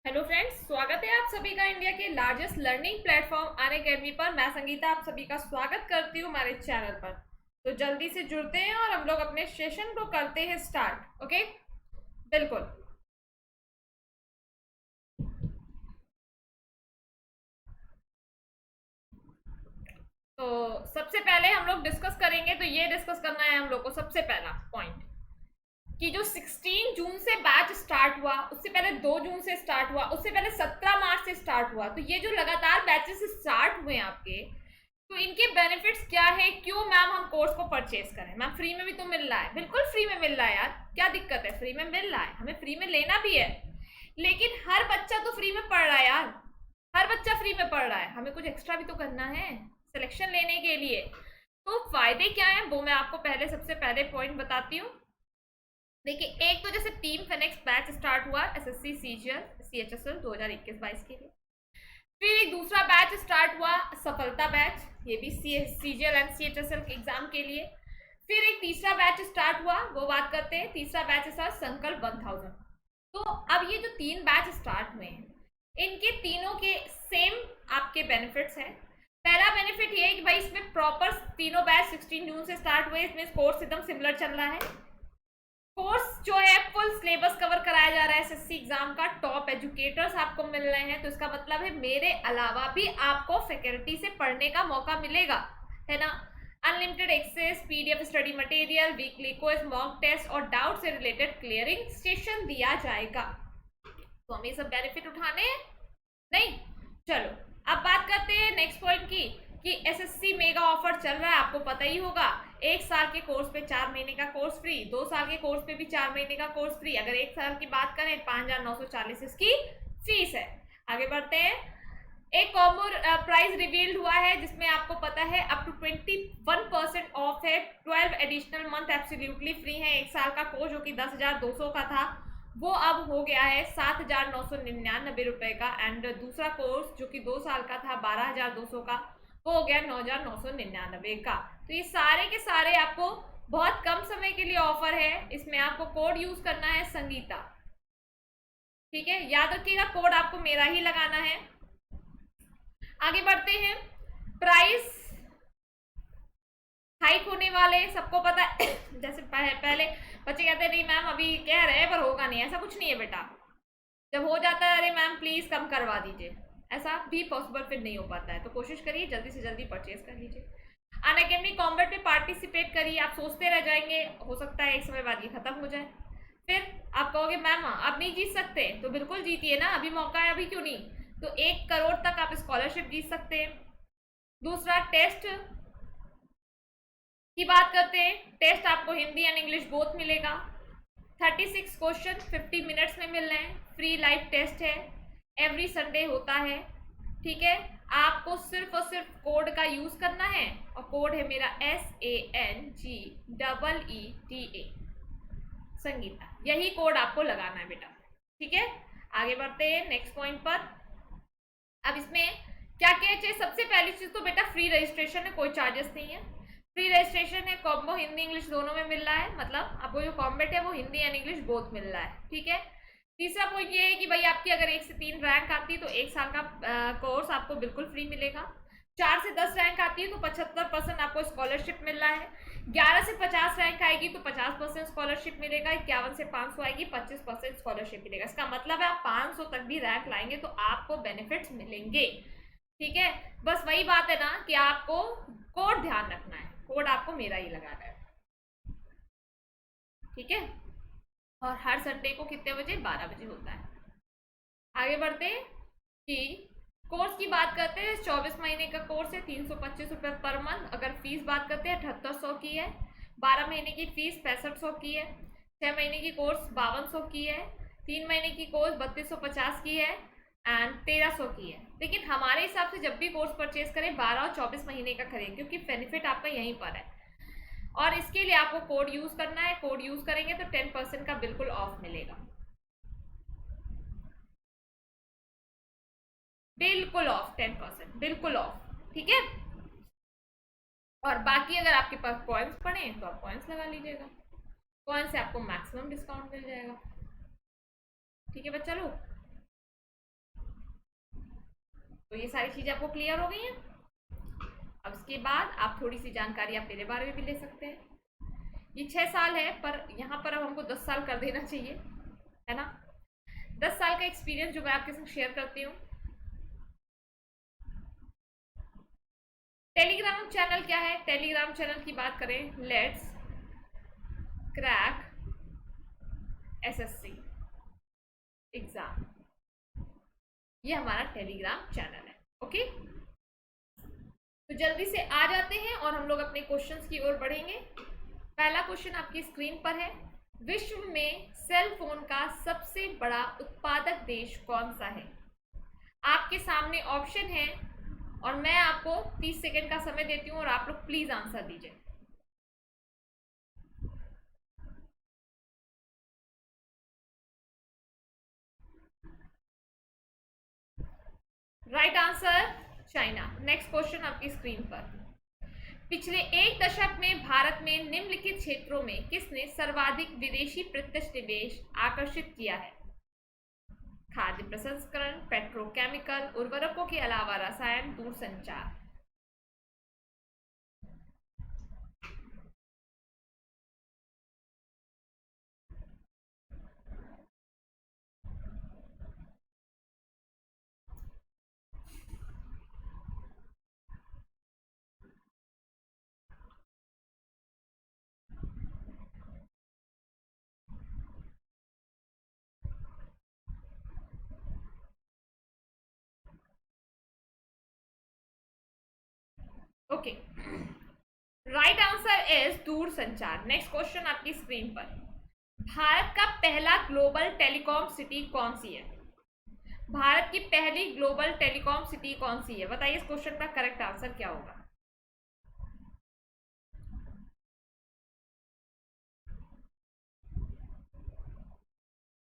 Hello friends, स्वागत है आप सभी का इंडिया के लार्जेस्ट लर्निंग प्लेटफॉर्म अनअकैडमी पर। मैं संगीता आप सभी का स्वागत करती हूँ हमारे चैनल पर। तो जल्दी से जुड़ते हैं और हम लोग अपने सेशन को करते हैं स्टार्ट। ओके, बिल्कुल। तो सबसे पहले हम लोग डिस्कस करेंगे, तो ये डिस्कस करना है हम लोग को सबसे पहला पॉइंट कि जो 16 जून से बैच स्टार्ट हुआ, उससे पहले 2 जून से स्टार्ट हुआ, उससे पहले 17 मार्च से स्टार्ट हुआ। तो ये जो लगातार बैचेस स्टार्ट हुए हैं आपके, तो इनके बेनिफिट्स क्या है? क्यों मैम हम कोर्स को परचेज करें? मैम फ्री में भी तो मिल रहा है। बिल्कुल फ्री में मिल रहा है यार, क्या दिक्कत है? फ्री में मिल रहा है, हमें फ्री में लेना भी है। लेकिन हर बच्चा तो फ्री में पढ़ रहा है यार, हर बच्चा फ्री में पढ़ रहा है, हमें कुछ एक्स्ट्रा भी तो करना है सिलेक्शन लेने के लिए। तो फायदे क्या है वो मैं आपको पहले सबसे पहले पॉइंट बताती हूँ। देखिए, एक तो जैसे टीम फिनिक्स बैच स्टार्ट हुआ एसएससी सीजीएल सीएचएसएल 2021-22 के लिए। फिर एक दूसरा बैच स्टार्ट हुआ सफलता बैच, ये भी सीजीएल एंड सीएचएसएल के एग्जाम के लिए। फिर एक तीसरा बैच स्टार्ट हुआ, वो बात करते हैं। तीसरा बैच था संकल्प 1000। तो अब ये जो 3 बैच स्टार्ट हुए हैं, इनके तीनों के सेम आपके बेनिफिट्स हैं। पहला बेनिफिट ये है कि भाई इसमें प्रॉपर तीनों बैच 16 जून से स्टार्ट हुए, इसमें कोर्स एकदम सिमिलर चल रहा है। कोर्स जो है फुल सिलेबस कवर कराया जा रहा है। एसएससी एग्जाम का टॉप एजुकेटर्स आपको मिल रहे हैं, तो इसका मतलब है मेरे अलावा भी आपको फैकल्टी से पढ़ने का मौका मिलेगा, है ना। Unlimited access, PDF study material, weekly quiz, mock test और डाउट से रिलेटेड क्लियरिंग स्टेशन दिया जाएगा। तो हमें सब बेनिफिट उठाने नहीं। चलो, अब बात करते हैं नेक्स्ट पॉइंट की कि एसएससी मेगा ऑफर चल रहा है, आपको पता ही होगा। 1 साल के कोर्स पे 4 महीने का कोर्स फ्री, 2 साल के कोर्स पे भी 4 महीने का कोर्स फ्री। अगर 1 साल की बात करें 5,940 इसकी फीस है। आगे बढ़ते हैं। एक कॉम्बो प्राइस रिवील्ड हुआ है जिसमें आपको पता है अप टू 21% ऑफ है। 12 एडिशनल मंथ एब्सोल्युटली फ्री है। 1 साल का कोर्स जो कि 10,200 का था, वो अब हो गया है 7,999 का। एंड दूसरा कोर्स जो कि 2 साल का था 12,200 का, वो हो गया 9,999 का। तो ये सारे के सारे आपको बहुत कम समय के लिए ऑफर है। इसमें आपको कोड यूज करना है संगीता, ठीक है, याद रखिएगा कोड आपको मेरा ही लगाना है। आगे बढ़ते हैं। प्राइस हाइक होने वाले सबको पता है। जैसे पहले बच्चे कहते हैं नहीं मैम अभी कह रहे हैं पर होगा नहीं, ऐसा कुछ नहीं है बेटा। जब हो जाता है अरे मैम प्लीज कम करवा दीजिए, ऐसा भी पॉसिबल फिर नहीं हो पाता है। तो कोशिश करिए जल्दी से जल्दी परचेज कर लीजिए। अनअकैडमी कॉम्बैट में पार्टिसिपेट करिए। आप सोचते रह जाएंगे, हो सकता है एक समय बाद ये खत्म हो जाए, फिर आप कहोगे मैम आप नहीं जीत सकते, तो बिल्कुल जीतिए ना, अभी मौका है, अभी क्यों नहीं। तो 1 करोड़ तक आप स्कॉलरशिप जीत सकते हैं। दूसरा, टेस्ट की बात करते हैं। टेस्ट आपको हिंदी एंड इंग्लिश बोथ मिलेगा। 36 क्वेश्चन 50 मिनट्स में मिल रहे हैं। फ्री लाइव टेस्ट है, एवरी संडे होता है, ठीक है। आपको सिर्फ और सिर्फ कोड का यूज करना है, और कोड है मेरा SANGEETA, संगीता। यही कोड आपको लगाना है बेटा, ठीक है। आगे बढ़ते हैं नेक्स्ट पॉइंट पर। अब इसमें क्या क्या चाहिए? सबसे पहली चीज तो बेटा फ्री रजिस्ट्रेशन है, कोई चार्जेस नहीं है। फ्री रजिस्ट्रेशन है, कॉम्बो हिंदी इंग्लिश दोनों में मिल रहा है, मतलब आपको जो कॉम्बेट है वो हिंदी एंड इंग्लिश बोथ मिल रहा है, ठीक है। तीसरा पॉइंट ये है कि भाई आपकी अगर 1 से 3 रैंक आती है तो 1 साल का कोर्स आपको बिल्कुल फ्री मिलेगा। 4 से 10 रैंक आती है तो 75% आपको स्कॉलरशिप मिल रहा है। 11 से 50 रैंक आएगी तो 50% स्कॉलरशिप मिलेगा। 51 से 500 आएगी 25% स्कॉलरशिप मिलेगा। इसका मतलब है आप 500 तक भी रैंक लाएंगे तो आपको बेनिफिट्स मिलेंगे, ठीक है। बस वही बात है ना कि आपको कोड ध्यान रखना है, कोड आपको मेरा ही लगाना है, ठीक है। और हर संडे को कितने बजे? 12 बजे होता है। आगे बढ़ते हैं कि कोर्स की बात करते हैं। 24 महीने का कोर्स है, 325 रुपये पर मंथ। अगर फीस बात करते हैं 7800 की है। 12 महीने की फीस 6500 की है। 6 महीने की कोर्स 5200 की है। 3 महीने की कोर्स 3250 की है एंड 1300 की है। लेकिन हमारे हिसाब से जब भी कोर्स परचेज करें 12 और 24 महीने का करें, क्योंकि बेनिफिट आपका यहीं पर है। और इसके लिए आपको कोड यूज करना है। कोड यूज करेंगे तो 10% का बिल्कुल ऑफ मिलेगा, बिल्कुल ऑफ, 10% बिल्कुल ऑफ, ठीक है। और बाकी अगर आपके पास पॉइंट्स पड़े तो आप पॉइंट्स लगा लीजिएगा, पॉइंट्स से आपको मैक्सिमम डिस्काउंट मिल जाएगा, ठीक है बच्चा लोग। तो ये सारी चीजें आपको क्लियर हो गई हैं। अब इसके बाद आप थोड़ी सी जानकारी आप मेरे बारे में भी ले सकते हैं। ये 6 साल है, पर यहाँ पर अब हमको 10 साल कर देना चाहिए, है ना। 10 साल का एक्सपीरियंस जो मैं आपके साथ शेयर करती हूँ। टेलीग्राम चैनल क्या है? टेलीग्राम चैनल की बात करें, लेट्स क्रैक एसएससी एग्जाम, ये हमारा टेलीग्राम चैनल है। ओके, तो जल्दी से आ जाते हैं और हम लोग अपने क्वेश्चंस की ओर बढ़ेंगे। पहला क्वेश्चन आपकी स्क्रीन पर है। विश्व में सेल फोन का सबसे बड़ा उत्पादक देश कौन सा है? आपके सामने ऑप्शन है और मैं आपको 30 सेकंड का समय देती हूँ और आप लोग प्लीज आंसर दीजिए। Right answer China. Next question आपकी स्क्रीन पर। पिछले एक दशक में भारत में निम्नलिखित क्षेत्रों में किसने सर्वाधिक विदेशी प्रत्यक्ष निवेश आकर्षित किया है? खाद्य प्रसंस्करण, पेट्रोकेमिकल, उर्वरकों के अलावा रसायन, दूरसंचार। ओके, राइट आंसर इज दूरसंचार। नेक्स्ट क्वेश्चन आपकी स्क्रीन पर। भारत का पहला ग्लोबल टेलीकॉम सिटी कौन सी है? भारत की पहली ग्लोबल टेलीकॉम सिटी कौन सी है? बताइए इस क्वेश्चन का करेक्ट आंसर क्या होगा।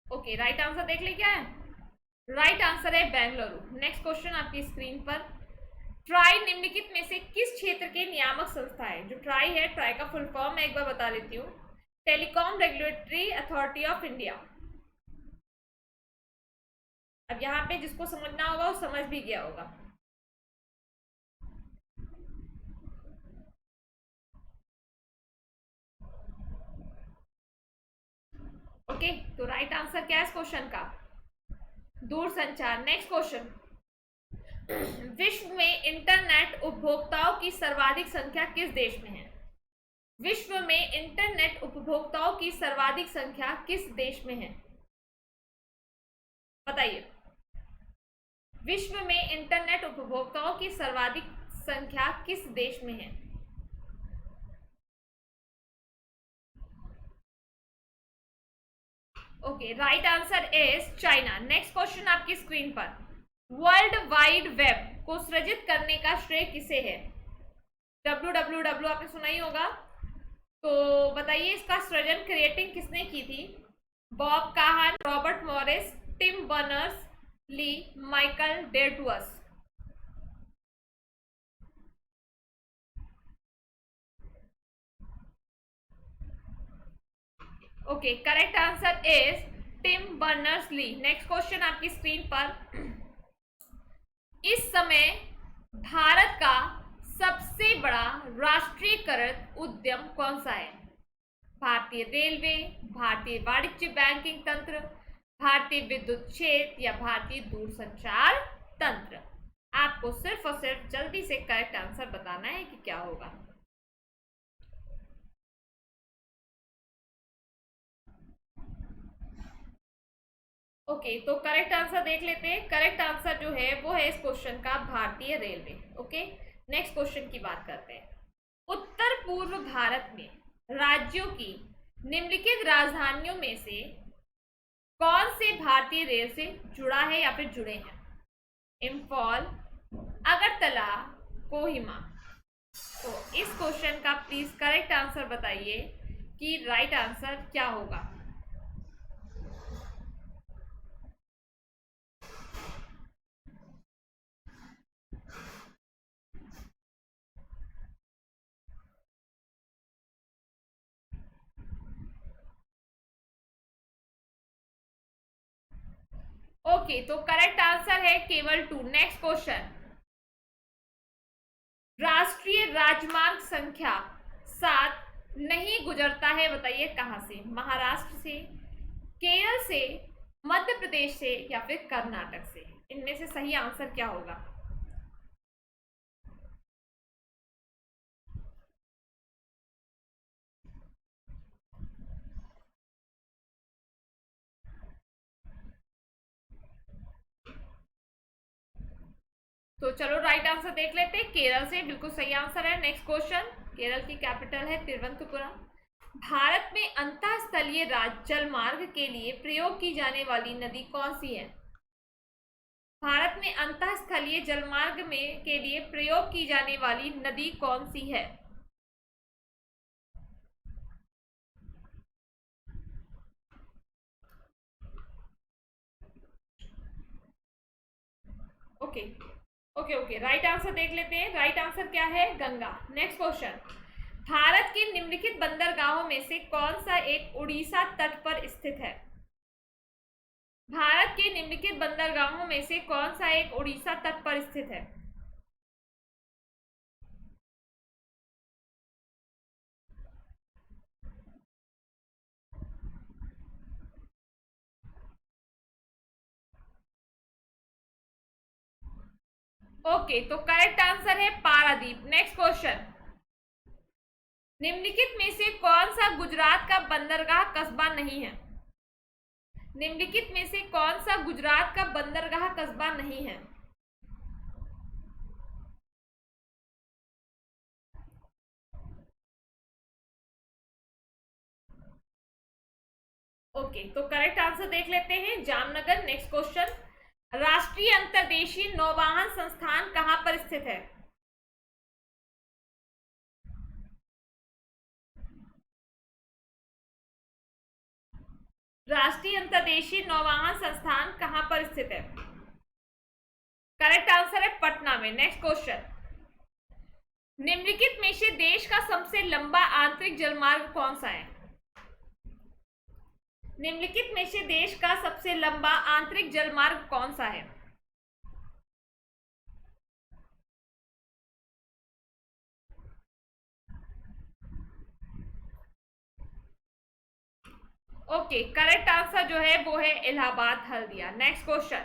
ओके, राइट आंसर देख ले क्या है। राइट आंसर है बेंगलुरु। नेक्स्ट क्वेश्चन आपकी स्क्रीन पर। ट्राई निम्नलिखित में से किस क्षेत्र के नियामक संस्था है? जो ट्राई है, ट्राई का फुल फॉर्म मैं एक बार बता देती हूँ, telecom regulatory authority of India. अब यहाँ पे जिसको समझना होगा वो समझ भी गया होगा। ओके, तो राइट आंसर क्या है इस क्वेश्चन का? दूरसंचार। Next question. विश्व में इंटरनेट उपभोक्ताओं की सर्वाधिक संख्या किस देश में है? विश्व में इंटरनेट उपभोक्ताओं की सर्वाधिक संख्या किस देश में है? बताइए। विश्व में इंटरनेट उपभोक्ताओं की सर्वाधिक संख्या किस देश में है? Okay, right answer is China. Next question आपकी स्क्रीन पर। वर्ल्ड वाइड वेब को सृजित करने का श्रेय किसे है? www आपने सुना ही होगा, तो बताइए इसका सृजन, क्रिएटिंग किसने की थी? Bob Kahn, Robert Morris, Tim Berners Lee, Michael Dertouzos. Okay, correct answer is Tim Berners Lee. Next question आपकी स्क्रीन पर। इस समय भारत का सबसे बड़ा राष्ट्रीयकृत उद्यम कौन सा है? भारतीय रेलवे, भारतीय वाणिज्य बैंकिंग तंत्र, भारतीय विद्युत क्षेत्र या भारतीय दूरसंचार तंत्र। आपको सिर्फ और सिर्फ जल्दी से करेक्ट आंसर बताना है कि क्या होगा। ओके, तो करेक्ट आंसर देख लेते हैं। करेक्ट आंसर जो है वो है इस क्वेश्चन का भारतीय रेलवे। ओके, नेक्स्ट क्वेश्चन की बात करते हैं। उत्तर पूर्व भारत में राज्यों की निम्नलिखित राजधानियों में से कौन से भारतीय रेल से जुड़ा है या फिर जुड़े हैं? इम्फॉल, अगरतला, कोहिमा। तो इस क्वेश्चन का प्लीज करेक्ट आंसर बताइए कि राइट आंसर क्या होगा। ओके, तो करेक्ट आंसर है केवल 2। नेक्स्ट क्वेश्चन, राष्ट्रीय राजमार्ग संख्या 7 नहीं गुजरता है, बताइए कहां से? महाराष्ट्र से, केरल से, मध्य प्रदेश से या फिर कर्नाटक से? इनमें से सही आंसर क्या होगा? तो चलो राइट आंसर देख लेते हैं। केरल से बिल्कुल सही आंसर है। नेक्स्ट क्वेश्चन, केरल की कैपिटल है तिरुवनंतपुरम। भारत में अंतःस्थलीय जल मार्ग के लिए प्रयोग की जाने वाली नदी कौन सी है? भारत में अंतःस्थलीय जलमार्ग में के लिए प्रयोग की जाने वाली नदी कौन सी है? Okay okay okay, right answer देख लेते हैं। राइट आंसर क्या है? गंगा। नेक्स्ट क्वेश्चन, भारत के निम्नलिखित बंदरगाहों में से कौन सा एक उड़ीसा तट पर स्थित है? भारत के निम्नलिखित बंदरगाहों में से कौन सा एक उड़ीसा तट पर स्थित है? ओके, तो करेक्ट आंसर है पारादीप। नेक्स्ट क्वेश्चन, निम्नलिखित में से कौन सा गुजरात का बंदरगाह कस्बा नहीं है? निम्नलिखित में से कौन सा गुजरात का बंदरगाह कस्बा नहीं है? ओके, तो करेक्ट आंसर देख लेते हैं, जामनगर। नेक्स्ट क्वेश्चन, राष्ट्रीय अंतर्देशीय नौवाहन संस्थान कहां पर स्थित है? राष्ट्रीय अंतर्देशीय नौवाहन संस्थान कहां पर स्थित है? करेक्ट आंसर है पटना में। नेक्स्ट क्वेश्चन, निम्नलिखित में से देश का सबसे लंबा आंतरिक जलमार्ग कौन सा है? निम्नलिखित में से देश का सबसे लंबा आंतरिक जलमार्ग कौन सा है? ओके, करेक्ट आंसर जो है वो है इलाहाबाद हल्दिया। नेक्स्ट क्वेश्चन,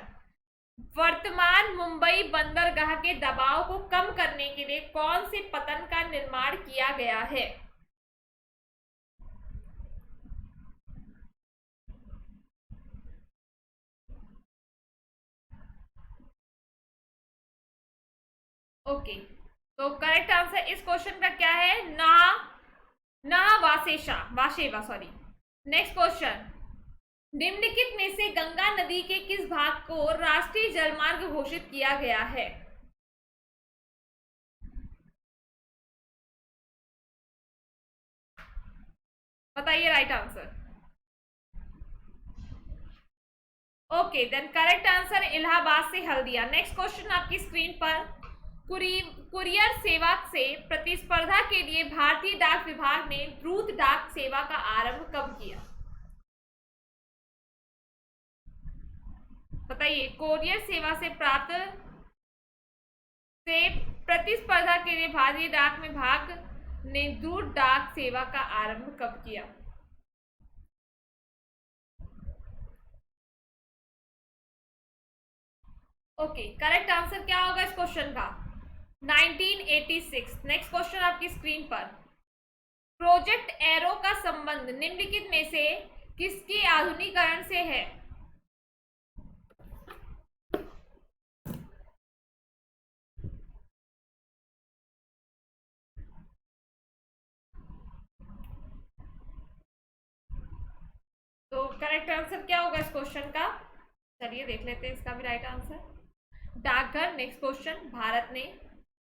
वर्तमान मुंबई बंदरगाह के दबाव को कम करने के लिए कौन से पतन का निर्माण किया गया है? ओके, तो करेक्ट आंसर इस क्वेश्चन का क्या है? नहा नहा वासेशा वाशेवा, सॉरी। नेक्स्ट क्वेश्चन, निम्नलिखित में से गंगा नदी के किस भाग को राष्ट्रीय जलमार्ग घोषित किया गया है? बताइए right answer. Okay, then correct answer Allahabad से हल्दिया। नेक्स्ट क्वेश्चन आपकी स्क्रीन पर, कुरियर सेवा से प्रतिस्पर्धा के लिए भारतीय डाक विभाग ने द्रुत डाक सेवा का आरंभ कब किया? बताइए, कोरियर सेवा से प्राप्त से प्रतिस्पर्धा के लिए भारतीय डाक विभाग ने द्रुत डाक सेवा का आरंभ कब किया? ओके, करेक्ट आंसर क्या होगा इस क्वेश्चन का? 1986। नेक्स्ट क्वेश्चन आपकी स्क्रीन पर, प्रोजेक्ट एरो का संबंध निम्नलिखित में से किसके आधुनिकीकरण से है? तो करेक्ट आंसर क्या होगा इस क्वेश्चन का? चलिए देख लेते हैं इसका भी राइट आंसर, डाकघर। नेक्स्ट क्वेश्चन, भारत ने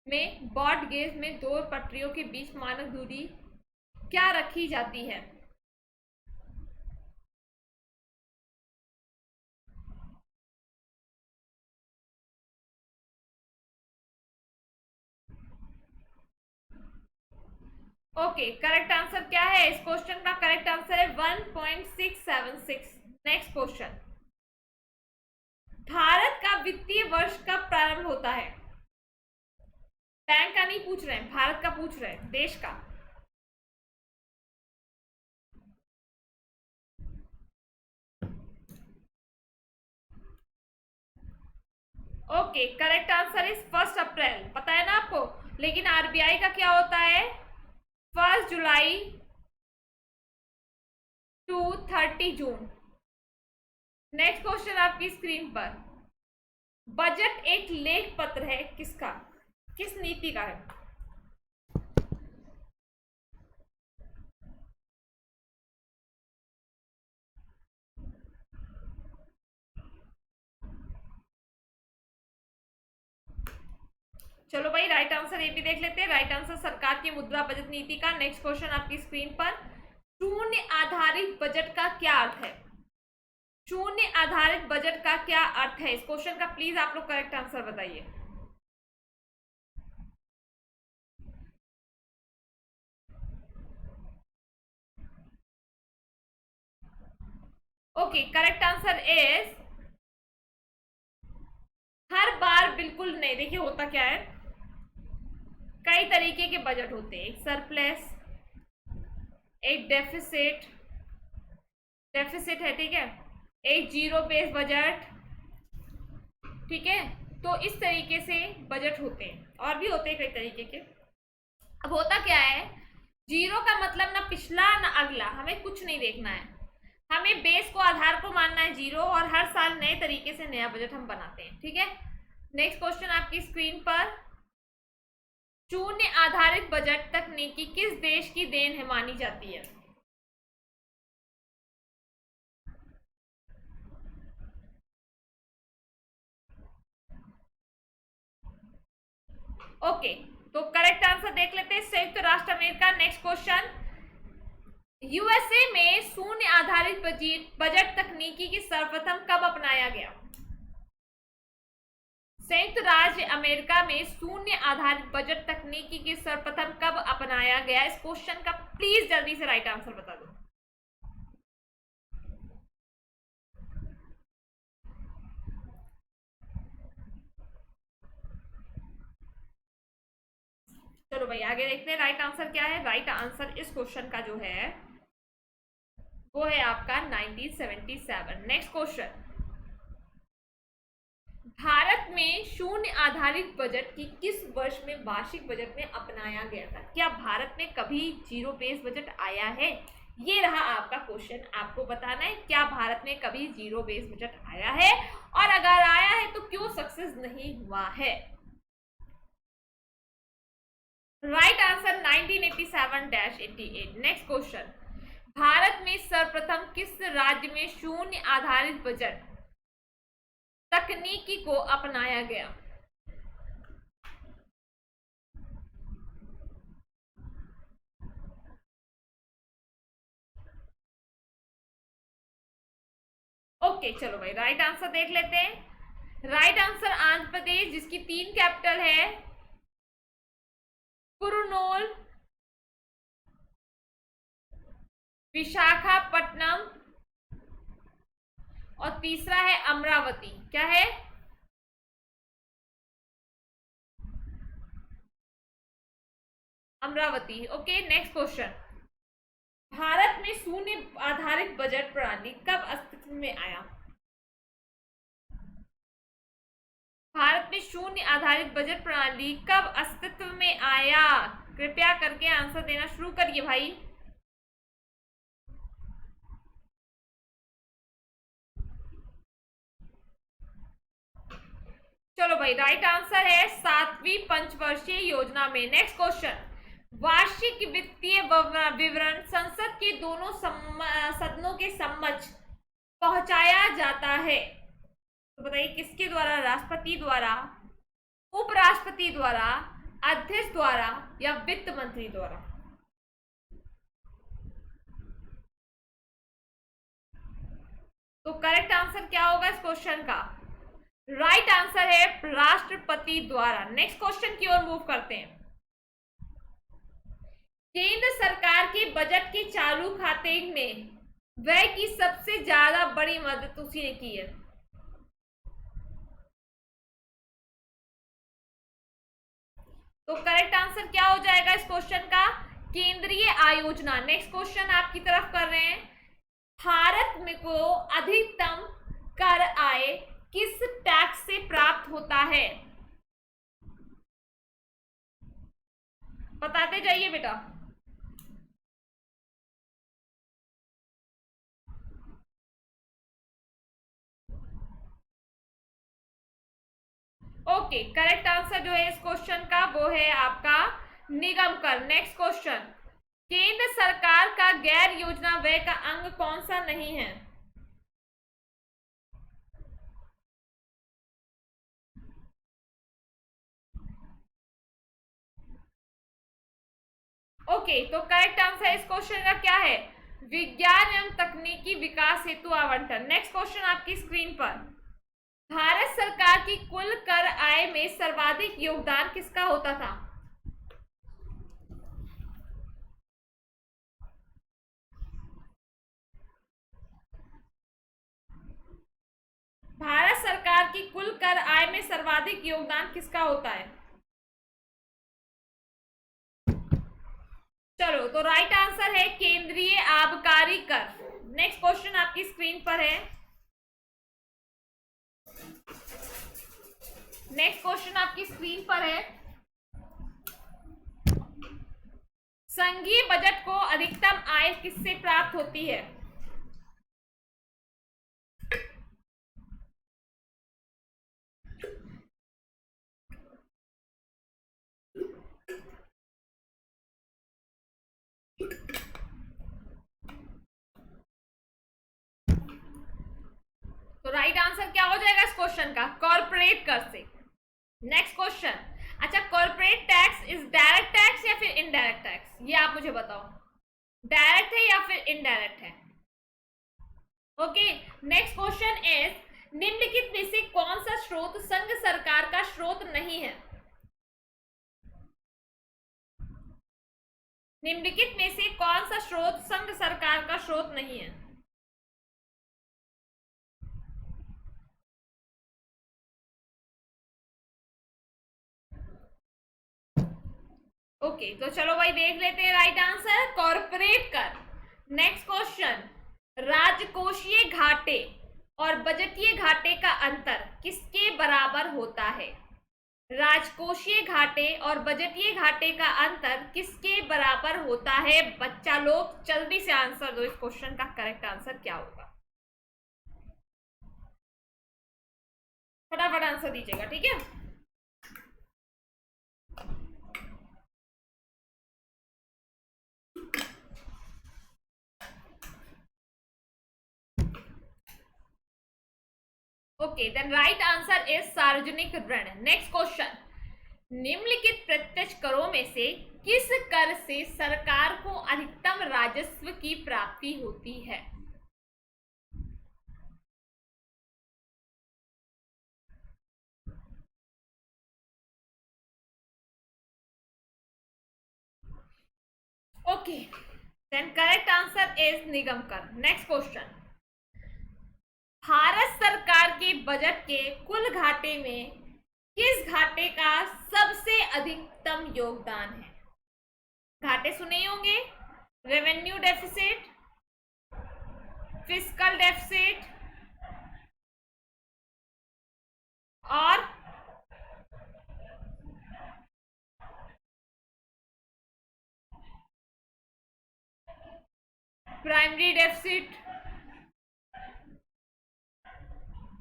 में ब्रॉड गेज में दो पटरियों के बीच मानक दूरी क्या रखी जाती है? ओके, करेक्ट आंसर क्या है इस क्वेश्चन का? करेक्ट आंसर है 1.676। नेक्स्ट क्वेश्चन, भारत का वित्तीय वर्ष कब प्रारंभ होता है? बैंक का नहीं पूछ रहे हैं, भारत का पूछ रहे हैं, देश का। ओके, करेक्ट आंसर इज 1 अप्रैल। पता है ना आपको, लेकिन आरबीआई का क्या होता है? 1 जुलाई टू 30 जून। नेक्स्ट क्वेश्चन आपकी स्क्रीन पर। बजट एक लेख पत्र है किसका, किस नीति का है? चलो भाई, राइट आंसर ये भी देख लेते हैं। राइट आंसर सरकार की मुद्रा बजट नीति का। नेक्स्ट क्वेश्चन आपकी स्क्रीन पर। शून्य आधारित बजट का क्या अर्थ है? शून्य आधारित बजट का क्या अर्थ है? इस क्वेश्चन का प्लीज आप लोग करेक्ट आंसर बताइए। ओके, करेक्ट आंसर इज हर बार बिल्कुल नहीं। देखिए होता क्या है, कई तरीके के बजट होते हैं। एक सरप्लस, एक डेफिसिट, डेफिसिट है, ठीक है, एक जीरो बेस बजट, ठीक है। तो इस तरीके से बजट होते हैं, और भी होते हैं कई तरीके के। अब होता क्या है, जीरो का मतलब ना पिछला ना अगला, हमें कुछ नहीं देखना है। हमें बेस को, आधार को मानना है जीरो, और हर साल नए तरीके से नया बजट हम बनाते हैं, ठीक है। नेक्स्ट क्वेश्चन आपकी स्क्रीन पर। शून्य आधारित बजट तकनीकी किस देश की देन है मानी जाती है? ओके, तो करेक्ट आंसर देख लेते हैं, संयुक्त राष्ट्र अमेरिका। Next question. यूएसए में शून्य आधारित बजट तकनीकी की सर्वप्रथम कब अपनाया गया? संयुक्त राज्य अमेरिका में शून्य आधारित बजट तकनीकी की सर्वप्रथम कब अपनाया गया? इस क्वेश्चन का प्लीज जल्दी से राइट आंसर बता दो। चलो भाई आगे देखते हैं राइट आंसर क्या है। राइट आंसर इस क्वेश्चन का जो है वो है आपका 1977। Next question. भारत में शून्य आधारित बजट की किस वर्ष में वार्षिक बजट में अपनाया गया था? क्या भारत में कभी जीरो बेस बजट आया है? ये रहा आपका क्वेश्चन, आपको बताना है क्या भारत में कभी जीरो बेस बजट आया है, और अगर आया है तो क्यों सक्सेस नहीं हुआ है? Right answer 1987-88। Next question. Bharat में सर्वप्रथम किस राज्य में शून्य आधारित बजट तकनीकी को अपनाया गया? ओके चलो भाई, राइट आंसर देख लेते हैं। राइट आंसर आंध्र प्रदेश, जिसकी 3 कैपिटल है, कुरुनूल, विशाखापट्टनम, और तीसरा है अमरावती। क्या है? Amravati. Okay, next question. Bharat में शून्य आधारित बजट प्रणाली कब अस्तित्व में आया? भारत में शून्य आधारित बजट प्रणाली कब अस्तित्व में आया? कृपया करके आंसर देना शुरू करिए भाई। चलो भाई, राइट आंसर है 7वीं पंचवर्षीय योजना में। Next question. वार्षिक वित्तीय विवरण संसद के दोनों सदनों के समक्ष पहुंचाया जाता है, तो बताइए किसके द्वारा? राष्ट्रपति द्वारा, उपराष्ट्रपति द्वारा, अध्यक्ष द्वारा, या वित्त मंत्री द्वारा? तो करेक्ट आंसर क्या होगा इस क्वेश्चन का? राइट आंसर है राष्ट्रपति द्वारा। नेक्स्ट क्वेश्चन की ओर मूव करते हैं। केंद्र सरकार के बजट के चालू खाते में व्यय की सबसे ज्यादा बड़ी मदद उसी ने की है। तो करेक्ट आंसर क्या हो जाएगा इस क्वेश्चन का? केंद्रीय आय योजना। नेक्स्ट क्वेश्चन आपकी तरफ कर रहे हैं। भारत में को अधिकतम कर आय किस टैक्स से प्राप्त होता है? बताते जाइए बेटा। ओके, करेक्ट आंसर जो है इस क्वेश्चन का वो है आपका निगम कर। नेक्स्ट क्वेश्चन, केंद्र सरकार का गैर योजना व्यय का अंग कौन सा नहीं है? ओके, तो करेक्ट आंसर इस क्वेश्चन का क्या है? विज्ञान एवं तकनीकी विकास हेतु आवंटन। नेक्स्ट क्वेश्चन आपकी स्क्रीन पर, भारत सरकार की कुल कर आय में सर्वाधिक योगदान किसका होता था? भारत सरकार की कुल कर आय में सर्वाधिक योगदान किसका होता है? चलो, तो राइट आंसर है केंद्रीय आबकारी कर। नेक्स्ट क्वेश्चन आपकी स्क्रीन पर है। नेक्स्ट क्वेश्चन आपकी स्क्रीन पर है। संघीय बजट को अधिकतम आय किससे प्राप्त होती है? तो राइट आंसर क्या हो जाएगा इस क्वेश्चन का? कॉर्पोरेट कर से। नेक्स्ट क्वेश्चन, अच्छा, corporate tax is direct tax या फिर इनडायरेक्ट टैक्स? ये आप मुझे बताओ, डायरेक्ट है या फिर इनडायरेक्ट है? ओके, नेक्स्ट क्वेश्चन इज, निम्नलिखित में से कौन सा स्रोत संघ सरकार का स्रोत नहीं है? निम्नलिखित में से कौन सा स्रोत संघ सरकार का स्रोत नहीं है? ओके, तो चलो भाई देख लेते हैं राइट आंसर, कॉर्पोरेट कर। नेक्स्ट क्वेश्चन, राजकोषीय घाटे और बजटीय घाटे का अंतर किसके बराबर होता है? राजकोषीय घाटे और बजटीय घाटे का अंतर किसके बराबर होता है? बच्चा लोग जल्दी से आंसर दो, इस क्वेश्चन का करेक्ट आंसर क्या होगा? फटाफट आंसर दीजिएगा, ठीक है? Okay, then right answer is सार्वजनिक ऋण। नेक्स्ट क्वेश्चन, निम्नलिखित प्रत्यक्ष करों में से किस कर से सरकार को अधिकतम राजस्व की प्राप्ति होती है? Okay, then correct answer is निगम कर। नेक्स्ट क्वेश्चन, भारत सरकार के बजट के कुल घाटे में किस घाटे का सबसे अधिकतम योगदान है? घाटे सुने ही होंगे, रेवेन्यू डेफिसिट, फिस्कल डेफिसिट और प्राइमरी डेफिसिट।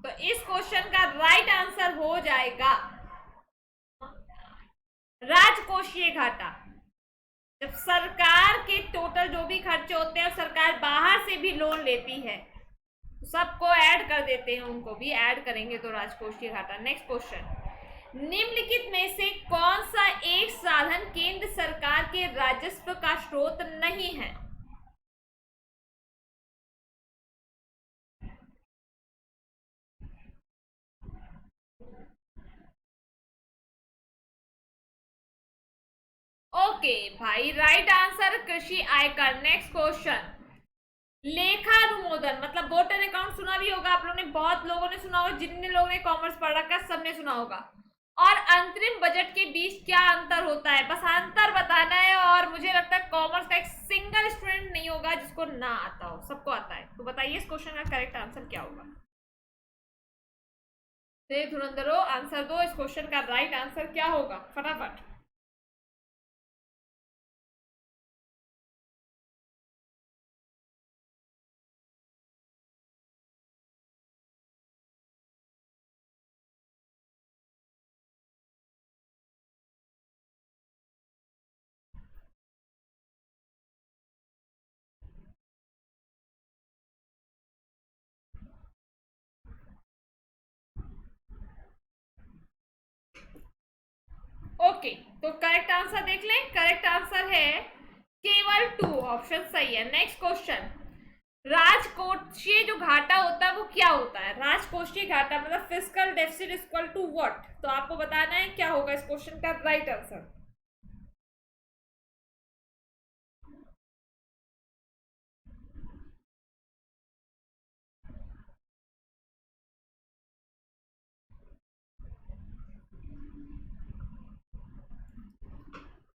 तो इस क्वेश्चन का राइट आंसर हो जाएगा राजकोषीय घाटा। जब सरकार के टोटल जो भी खर्चे होते हैं और सरकार बाहर से भी लोन लेती है, सबको ऐड कर देते हैं, उनको भी ऐड करेंगे तो राजकोषीय घाटा। नेक्स्ट क्वेश्चन, निम्नलिखित में से कौन सा एक साधन केंद्र सरकार के राजस्व का स्रोत नहीं है? ओके भाई, राइट आंसर कृषि आयकर। नेक्स्ट क्वेश्चन, लेखानुमोदन मतलब बोर्ड एंड अकाउंट सुना भी होगा आप लोगों ने, बहुत लोगों ने सुना होगा, जितने लोगों ने कॉमर्स पढ़ रखा है सबने सुना होगा। और अंतरिम बजट के बीच क्या अंतर होता है, बस अंतर बताना है। और मुझे लगता है कॉमर्स का एक सिंगल स्टूडेंट नहीं होगा जिसको ना आता हो, सबको आता है। तो बताइए इस क्वेश्चन का करेक्ट आंसर क्या होगा। धुरंधरो आंसर दो, इस क्वेश्चन का राइट आंसर क्या होगा फटाफट। ओके, तो करेक्ट आंसर देख लें। करेक्ट आंसर है केवल 2, ऑप्शन सही है। नेक्स्ट क्वेश्चन, राजकोषीय जो घाटा होता है वो क्या होता है। राजकोषीय घाटा मतलब fiscal deficit equal to what, तो आपको बताना है क्या होगा इस क्वेश्चन का राइट आंसर।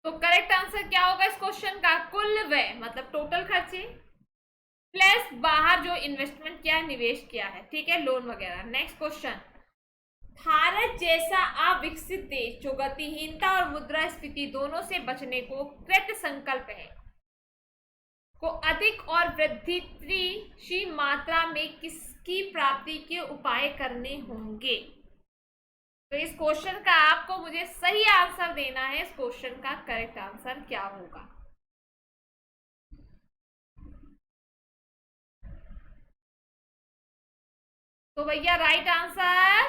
तो करेक्ट आंसर क्या होगा इस क्वेश्चन का, कुल व्यय मतलब टोटल खर्चे प्लस बाहर जो इन्वेस्टमेंट किया है, निवेश किया है, ठीक है, लोन वगैरह। नेक्स्ट क्वेश्चन, भारत जैसा अविकसित देश जो गतिहीनता और मुद्रास्फीति दोनों से बचने को कृत संकल्प है, को अधिक और वृद्धिशील मात्रा में किसकी प्राप्ति के उपाय करने होंगे। तो इस क्वेश्चन का आपको मुझे सही आंसर देना है। इस क्वेश्चन का करेक्ट आंसर क्या होगा। तो भैया राइट आंसर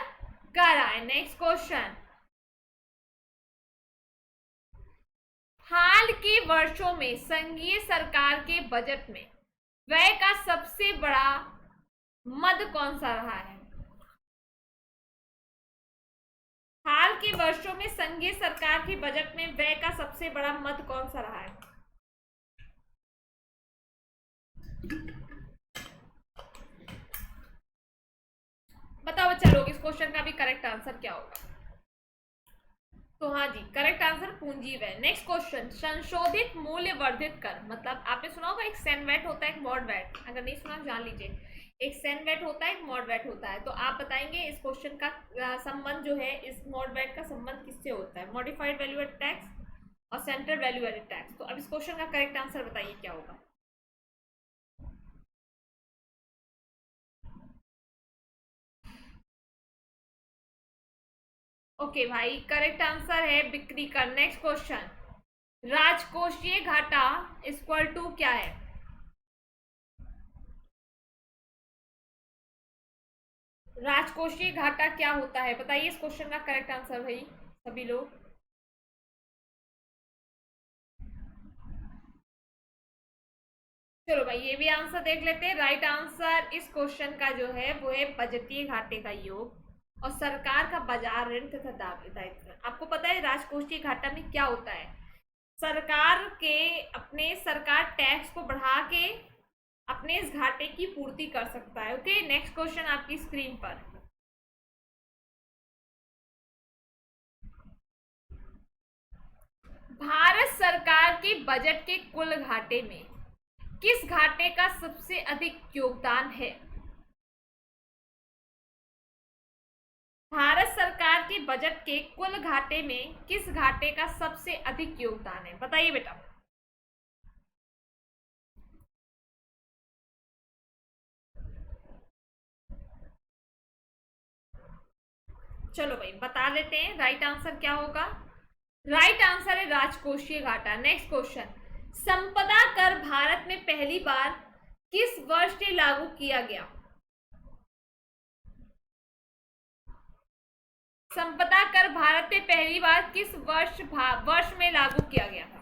कर आए। नेक्स्ट क्वेश्चन, हाल के वर्षों में संघीय सरकार के बजट में व्यय का सबसे बड़ा मद कौन सा रहा है। हाल के वर्षों में संघीय सरकार के बजट में व्यय का सबसे बड़ा मद कौन सा रहा है। बताओ बच्चा लोग इस क्वेश्चन का भी करेक्ट आंसर क्या होगा। तो हाँ जी, करेक्ट आंसर पूंजी व्यय। नेक्स्ट क्वेश्चन, संशोधित मूल्य वर्धित कर मतलब आपने सुना होगा एक सेनवेट होता है, एक मॉड वैट, अगर नहीं सुना जान लीजिए। एक सेनवेट होता है, एक मॉड वैट होता है। तो आप बताएंगे इस क्वेश्चन का संबंध जो है, इस मॉड वैट का संबंध किससे होता है, मॉडिफाइड वैल्यू एडेड टैक्स और सेंट्रल वैल्यू एडेड टैक्स। तो अब इस क्वेश्चन का करेक्ट आंसर बताइए क्या होगा। ओके भाई, करेक्ट आंसर है बिक्री कर। नेक्स्ट क्वेश्चन, राजकोषीय घाटा इक्वल टू क्या है। राजकोषीय घाटा क्या होता है, बताइए इस क्वेश्चन का करेक्ट आंसर भाई सभी लोग। चलो भाई ये भी आंसर देख लेते हैं। राइट आंसर इस क्वेश्चन का जो है वो है बजटीय घाटे का योग और सरकार का बाजार ऋण तथा दायित्व। आपको पता है राजकोषीय घाटा में क्या होता है, सरकार के अपने सरकार टैक्स को बढ़ा के अपने इस घाटे की पूर्ति कर सकता है। ओके, नेक्स्ट क्वेश्चन आपकी स्क्रीन पर, भारत सरकार के बजट के कुल घाटे में किस घाटे का सबसे अधिक योगदान है। भारत सरकार के बजट के कुल घाटे में किस घाटे का सबसे अधिक योगदान है, बताइए बेटा। चलो भाई बता देते हैं राइट आंसर क्या होगा। राइट आंसर है राजकोषीय घाटा। नेक्स्ट क्वेश्चन, संपदा कर भारत में पहली बार किस वर्ष से लागू किया गया। संपदा कर भारत में पहली बार किस वर्ष में लागू किया गया था।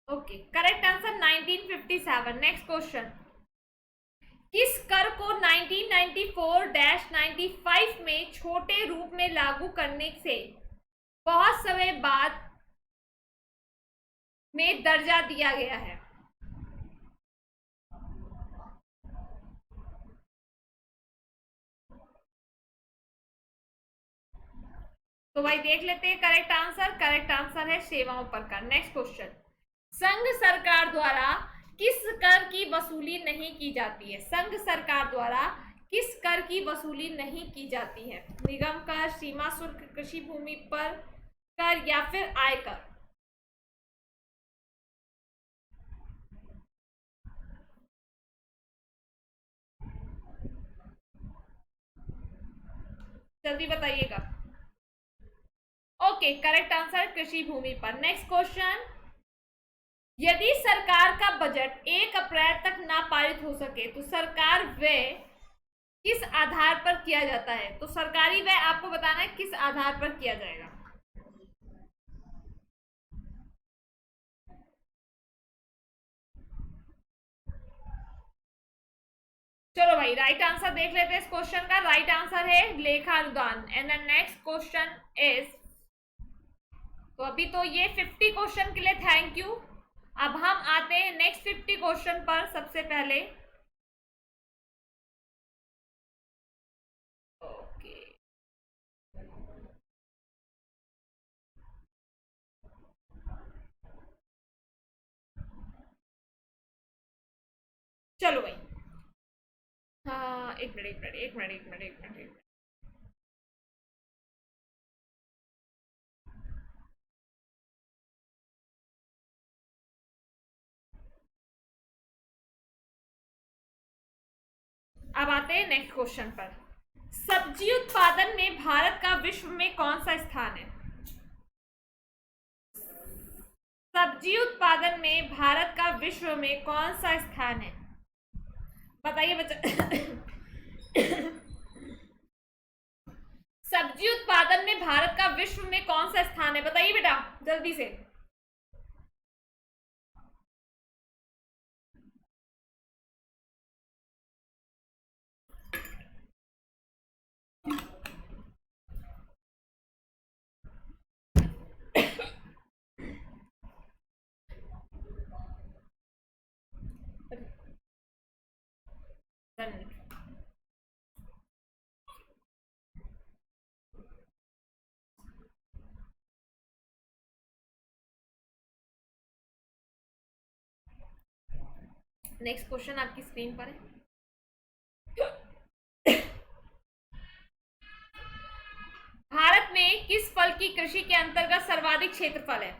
Okay, correct answer 1957। Next question, किस कर को 1994-95 में छोटे रूप में लागू करने से बहुत समय बाद में दर्जा दिया गया है। तो भाई देख लेते हैं करेक्ट आंसर। करेक्ट आंसर है सेवाओं पर कर। नेक्स्ट क्वेश्चन, संघ सरकार द्वारा किस कर की वसूली नहीं की जाती है? संघ सरकार द्वारा किस कर की वसूली नहीं की जाती है? निगम कर, सीमा शुल्क, कृषि भूमि पर कर या फिर आयकर? जल्दी बताइएगा। ओके, करेक्ट आंसर कृषि भूमि पर। नेक्स्ट क्वेश्चन, यदि सरकार का बजट 1 अप्रैल तक ना पारित हो सके तो सरकार व्यय किस आधार पर किया जाता है? तो सरकारी व्यय आपको बताना है किस आधार पर किया जाएगा। चलो भाई राइट आंसर देख लेते हैं इस क्वेश्चन का। राइट आंसर है लेखा अनुदान। And the next question is, तो अभी तो ये 50 क्वेश्चन के लिए थैंक यू। अब हम आते हैं नेक्स्ट 50 क्वेश्चन पर। सबसे पहले ओके, चलो भाई। हाँ, एक मिनट एक मिनट एक मिनट एक मिनट एक मिनट। अब आते हैं नेक्स्ट क्वेश्चन पर। सब्जी उत्पादन में भारत का विश्व में कौन सा स्थान है? सब्जी उत्पादन में भारत का विश्व में कौन सा स्थान है? बताइए बच्चा। सब्जी उत्पादन में भारत का विश्व में कौन सा स्थान है? बताइए बेटा जल्दी से। नेक्स्ट क्वेश्चन आपकी स्क्रीन पर है। भारत में किस फल की कृषि के अंतर्गत सर्वाधिक क्षेत्रफल है?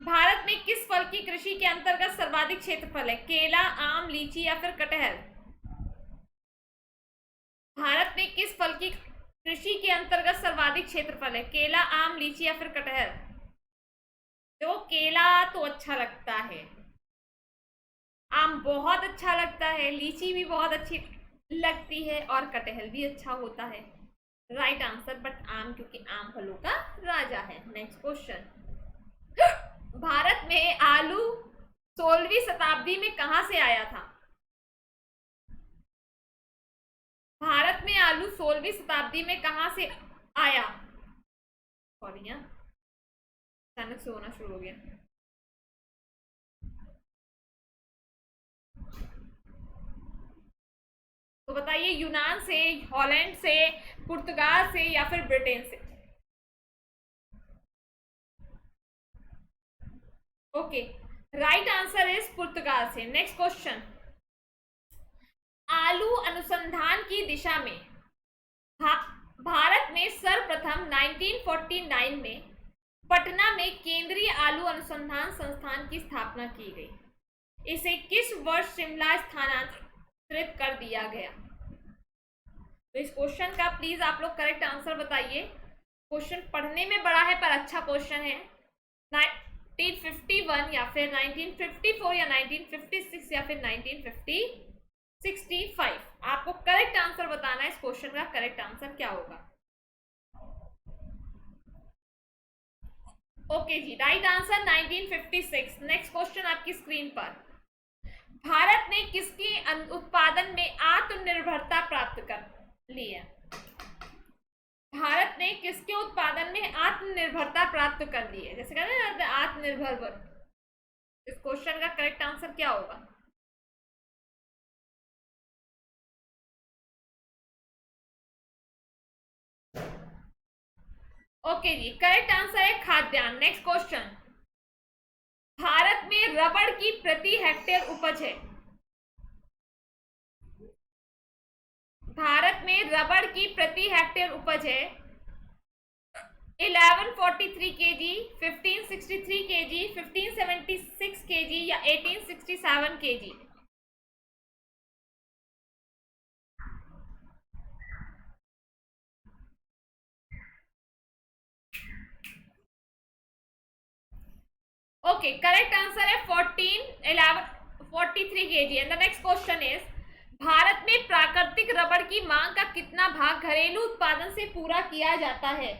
भारत में किस फल की कृषि के अंतर्गत सर्वाधिक क्षेत्रफल है? केला, आम, लीची या फिर कटहल? भारत में किस फल की कृषि के अंतर्गत सर्वाधिक क्षेत्रफल है? केला, आम, लीची या फिर कटहल? तो केला तो अच्छा लगता है, आम बहुत अच्छा लगता है, लीची भी बहुत अच्छी लगती है और कटहल भी अच्छा होता है। राइट आंसर, बट आम क्योंकि आम फलों का राजा है। नेक्स्ट क्वेश्चन, भारत में आलू 16वीं शताब्दी में कहां से आया था? भारत में आलू 16वीं शताब्दी में कहां से आया? सॉरी, अचानक से होना शुरू हो गया। तो बताइए, यूनान से, हॉलैंड से, पुर्तगाल से या फिर ब्रिटेन से? ओके, राइट आंसर इज पुर्तगाल से। नेक्स्ट क्वेश्चन, आलू अनुसंधान की दिशा में भारत में सर्वप्रथम 1949 में पटना में केंद्रीय आलू अनुसंधान संस्थान की स्थापना की गई। इसे किस वर्ष शिमला स्थानांतरित कर दिया गया? तो इस क्वेश्चन का प्लीज आप लोग करेक्ट आंसर बताइए। क्वेश्चन पढ़ने में बड़ा है पर अच्छा क्वेश्चन है। 1951 या फिर 1954 या 1956 या फिर 1965? आपको करेक्ट आंसर बताना है। इस क्वेश्चन का करेक्ट आंसर क्या होगा? ओके जी, राइट आंसर 1956। नेक्स्ट क्वेश्चन आपकी स्क्रीन पर, भारत ने किसके उत्पादन में आत्मनिर्भरता प्राप्त कर ली है? भारत ने किसके उत्पादन में आत्मनिर्भरता प्राप्त कर ली है? जैसे कहते हैं आत्मनिर्भर। इस क्वेश्चन का करेक्ट आंसर क्या होगा? ओके जी, करेक्ट आंसर है खाद्यान्न। नेक्स्ट क्वेश्चन, भारत में रबड़ की प्रति हेक्टेयर उपज है। भारत में रबड़ की प्रति हेक्टेयर उपज है 1143 केजी, 1563 केजी, 1576 केजी या 1867 केजी। ओके, करेक्ट आंसर है 1143 KG. And the next question is, Bharat में प्राकृतिक रबड़ की मांग का कितना भाग घरेलू उत्पादन से पूरा किया जाता है?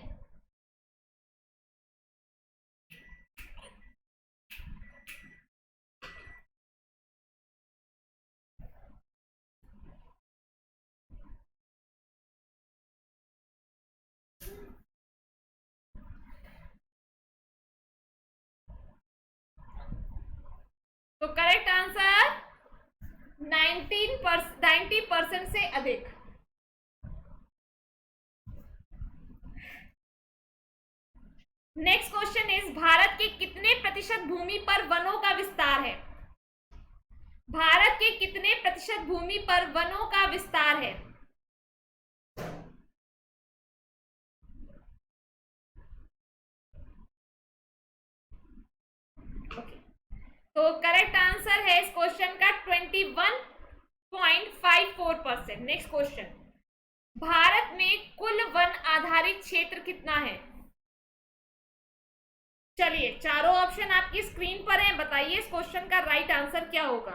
तो करेक्ट आंसर 90% से अधिक। नेक्स्ट क्वेश्चन इज, भारत के कितने प्रतिशत भूमि पर वनों का विस्तार है? भारत के कितने प्रतिशत भूमि पर वनों का विस्तार है? ओके, तो करेक्ट आंसर है इस क्वेश्चन का 21.54%। नेक्स्ट क्वेश्चन, भारत में कुल वन आधारित क्षेत्र कितना है? चलिए, चारों ऑप्शन आपकी स्क्रीन पर है, बताइए इस क्वेश्चन का राइट आंसर क्या होगा।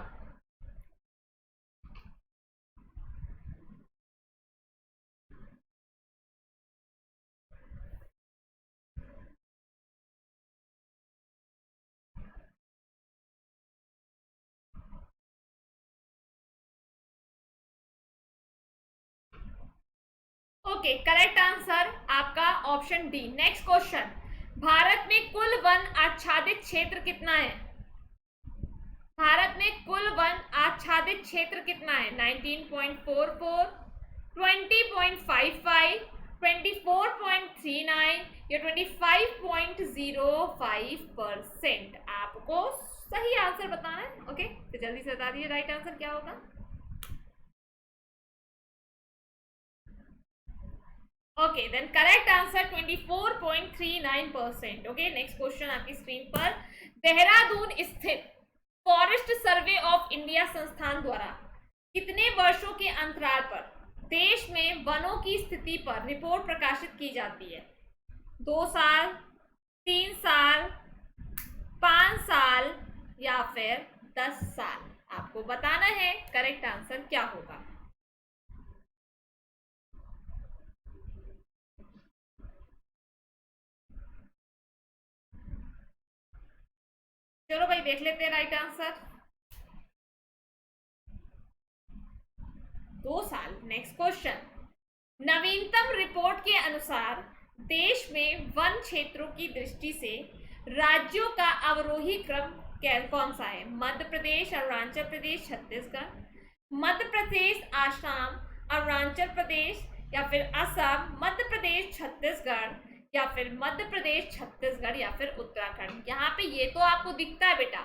ओके, करेक्ट आंसर आपका option D. Next question, Bharat में कुल वन आच्छादित क्षेत्र कितना है? भारत में कुल वन आच्छादित क्षेत्र कितना है? 19.44, 20.55, 24.39 या 25.05%? आपको सही आंसर बताना है। ओके, तो जल्दी से बता दीजिए राइट आंसर क्या होगा। Okay, then correct answer 24.39%। Okay, next question आपकी स्क्रीन पर, देहरादून स्थित फॉरेस्ट सर्वे ऑफ इंडिया संस्थान द्वारा कितने वर्षों के अंतराल पर देश में वनों की स्थिति पर रिपोर्ट प्रकाशित की जाती है? 2 साल, 3 साल, 5 साल या फिर 10 साल? आपको बताना है करेक्ट आंसर क्या होगा। चलो भाई, देख लेते हैं राइट आंसर। 2 साल। नेक्स्ट क्वेश्चन, नवीनतम रिपोर्ट के अनुसार देश में वन क्षेत्रों की दृष्टि से राज्यों का अवरोही क्रम कौन सा है? मध्य प्रदेश, अरुणाचल प्रदेश, छत्तीसगढ़। मध्य प्रदेश, आसाम, अरुणाचल प्रदेश या फिर असम, मध्य प्रदेश, छत्तीसगढ़ या फिर मध्य प्रदेश, छत्तीसगढ़ या फिर उत्तराखंड। यहाँ पे ये तो आपको दिखता है बेटा,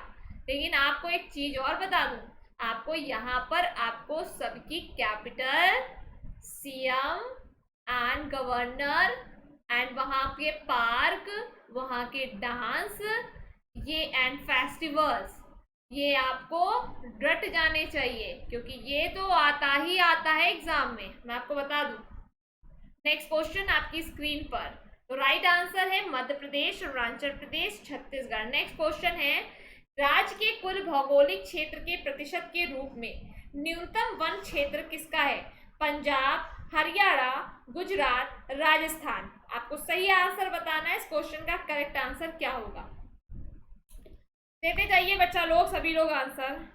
लेकिन आपको एक चीज और बता दूं, आपको यहाँ पर आपको सबकी capital, CM and governor and वहाँ के पार्क, वहाँ के डांस, ये एंड फेस्टिवल्स, ये आपको रट जाने चाहिए, क्योंकि ये तो आता ही आता है एग्जाम में, मैं आपको बता दूं। नेक्स्ट क्वेश्चन आपकी स्क्रीन पर, तो राइट आंसर है मध्य प्रदेश, अरुणाचल प्रदेश, छत्तीसगढ़। नेक्स्ट क्वेश्चन है, राज्य के कुल भौगोलिक क्षेत्र के प्रतिशत के रूप में न्यूनतम वन क्षेत्र किसका है? पंजाब, हरियाणा, गुजरात, राजस्थान। आपको सही आंसर बताना है, इस क्वेश्चन का करेक्ट आंसर क्या होगा। देते जाइए बच्चा लोग, सभी लोग आंसर।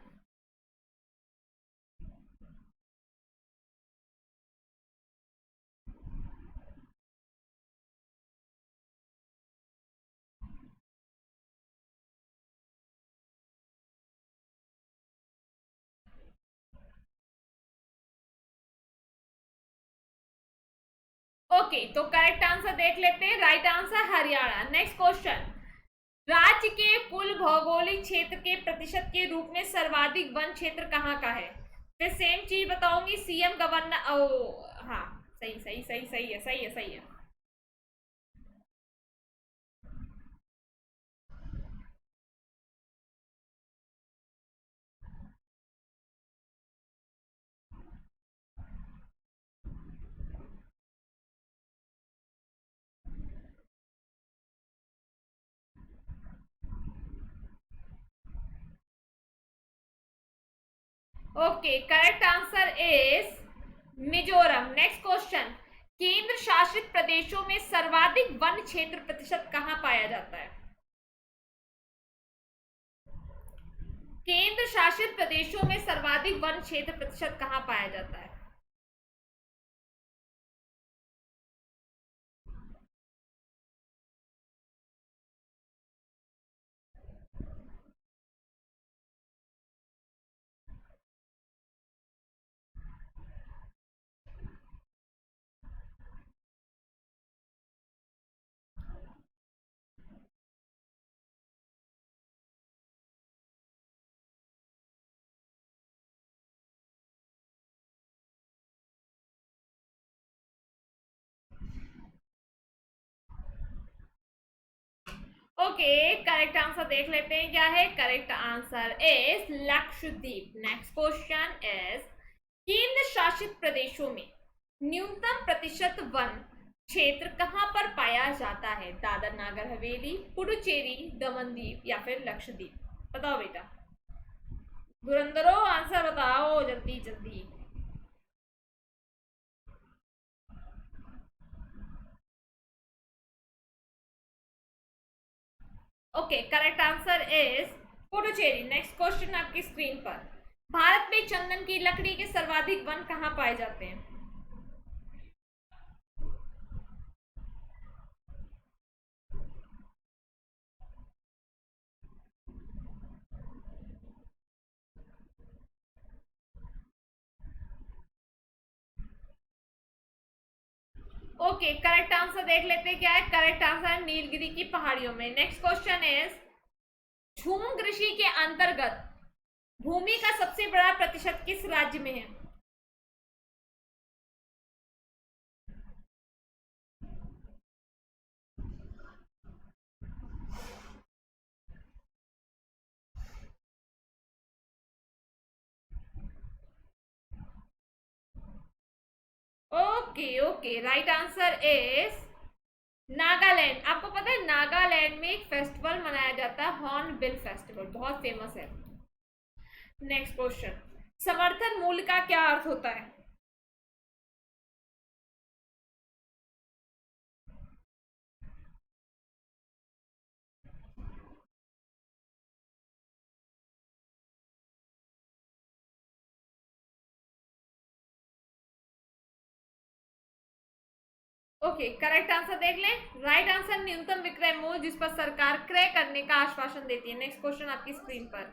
ओके, तो करेक्ट आंसर देख लेते हैं। Right answer Haryana. Next question, राज्य के कुल भौगोलिक क्षेत्र के प्रतिशत के रूप में सर्वाधिक वन क्षेत्र कहाँ का है? फिर सेम चीज बताऊंगी, सीएम गवर्नर। ओ हाँ, सही सही सही सही है, सही है, सही है। Okay, correct answer is Mizoram. Next question, केंद्र शासित प्रदेशों में सर्वाधिक वन क्षेत्र प्रतिशत कहाँ पाया जाता है? केंद्र शासित प्रदेशों में सर्वाधिक वन क्षेत्र प्रतिशत कहाँ पाया जाता है? ओके, करेक्ट आंसर देख लेते हैं क्या है। Correct answer is Lakshadweep. Next question is, केंद्र शासित प्रदेशों में न्यूनतम प्रतिशत वन क्षेत्र कहां पर पाया जाता है? दादर नागर हवेली, पुडुचेरी, दमनदीप या फिर लक्षद्वीप? बताओ बेटा, धुरंधरो आंसर बताओ जल्दी जल्दी। Okay, correct answer is Puducherry. Next question आपकी स्क्रीन पर, भारत में चंदन की लकड़ी के सर्वाधिक वन कहाँ पाए जाते हैं? ओके, करेक्ट आंसर देख लेते हैं क्या है। करेक्ट आंसर है नीलगिरी की पहाड़ियों में। नेक्स्ट क्वेश्चन इज, झूम कृषि के अंतर्गत भूमि का सबसे बड़ा प्रतिशत किस राज्य में है? Okay okay, right answer is Nagaland. आपको पता है नागालैंड में एक फेस्टिवल मनाया जाता है, हॉर्नबिल फेस्टिवल, बहुत फेमस है। नेक्स्ट क्वेश्चन, समर्थन मूल्य का क्या अर्थ होता है? ओके, करेक्ट आंसर देख लें। राइट आंसर न्यूनतम विक्रय मूल्य जिस पर सरकार क्रय करने का आश्वासन देती है। नेक्स्ट क्वेश्चन आपकी स्क्रीन पर,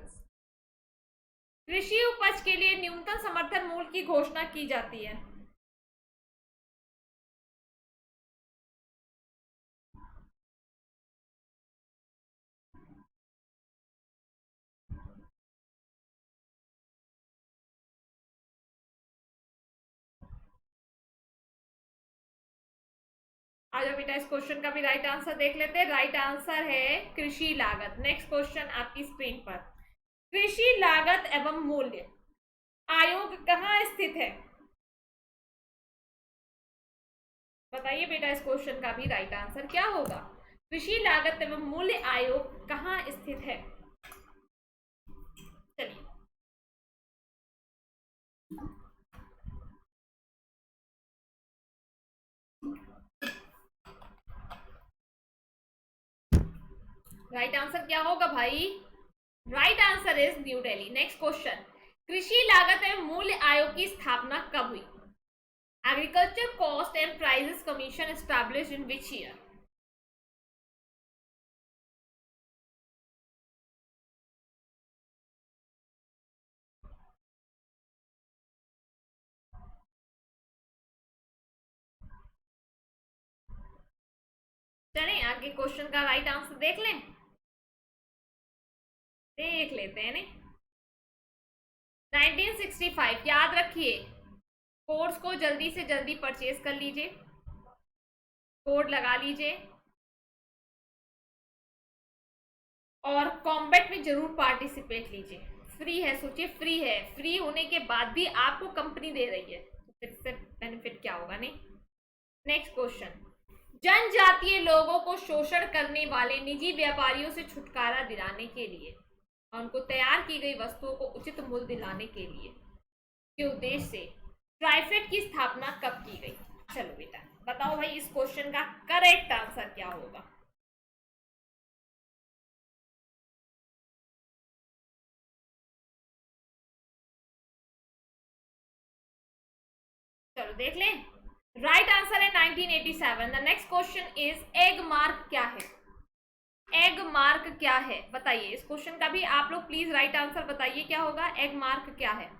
कृषि उपज के लिए न्यूनतम समर्थन मूल्य की घोषणा की जाती है। आ जाओ बेटा, इस क्वेश्चन का भी राइट आंसर देख लेते हैं। राइट आंसर है कृषि लागत। नेक्स्ट क्वेश्चन आपकी स्क्रीन पर, कृषि लागत एवं मूल्य आयोग कहाँ स्थित है? बताइए बेटा, इस क्वेश्चन का भी राइट आंसर क्या होगा? कृषि लागत एवं मूल्य आयोग कहाँ स्थित है? चलिए, राइट आंसर क्या होगा भाई? Right answer is new Delhi. Next question, कृषि लागत एवं मूल्य आयोग की स्थापना कब हुई? Agriculture cost and prices commission established in which year? आगे क्वेश्चन का राइट आंसर देख लें, देख लेते हैं नहीं। 1965 याद रखिए, कोर्स को जल्दी से जल्दी परचेज कर लीजिए, कोड लगा लीजिए और कॉम्बैट में जरूर पार्टिसिपेट लीजिए। फ्री है, सोचिए फ्री है, फ्री होने के बाद भी आपको कंपनी दे रही है, तो इससे बेनिफिट क्या होगा नहीं। नेक्स्ट क्वेश्चन, जनजातीय लोगों को शोषण करने वाले निजी व्यापारियों से छुटकारा दिलाने के लिए और उनको तैयार की गई वस्तुओं को उचित मूल्य दिलाने के लिए के उद्देश्य से ट्राइफेड की स्थापना कब की गई? चलो बेटा बताओ भाई, इस क्वेश्चन का करेक्ट आंसर क्या होगा? चलो देख लें, राइट आंसर है 1987। The next question is egg mark क्या है? एग मार्क क्या है बताइए, इस क्वेश्चन का भी आप लोग प्लीज राइट आंसर बताइए, क्या होगा? एग मार्क क्या है?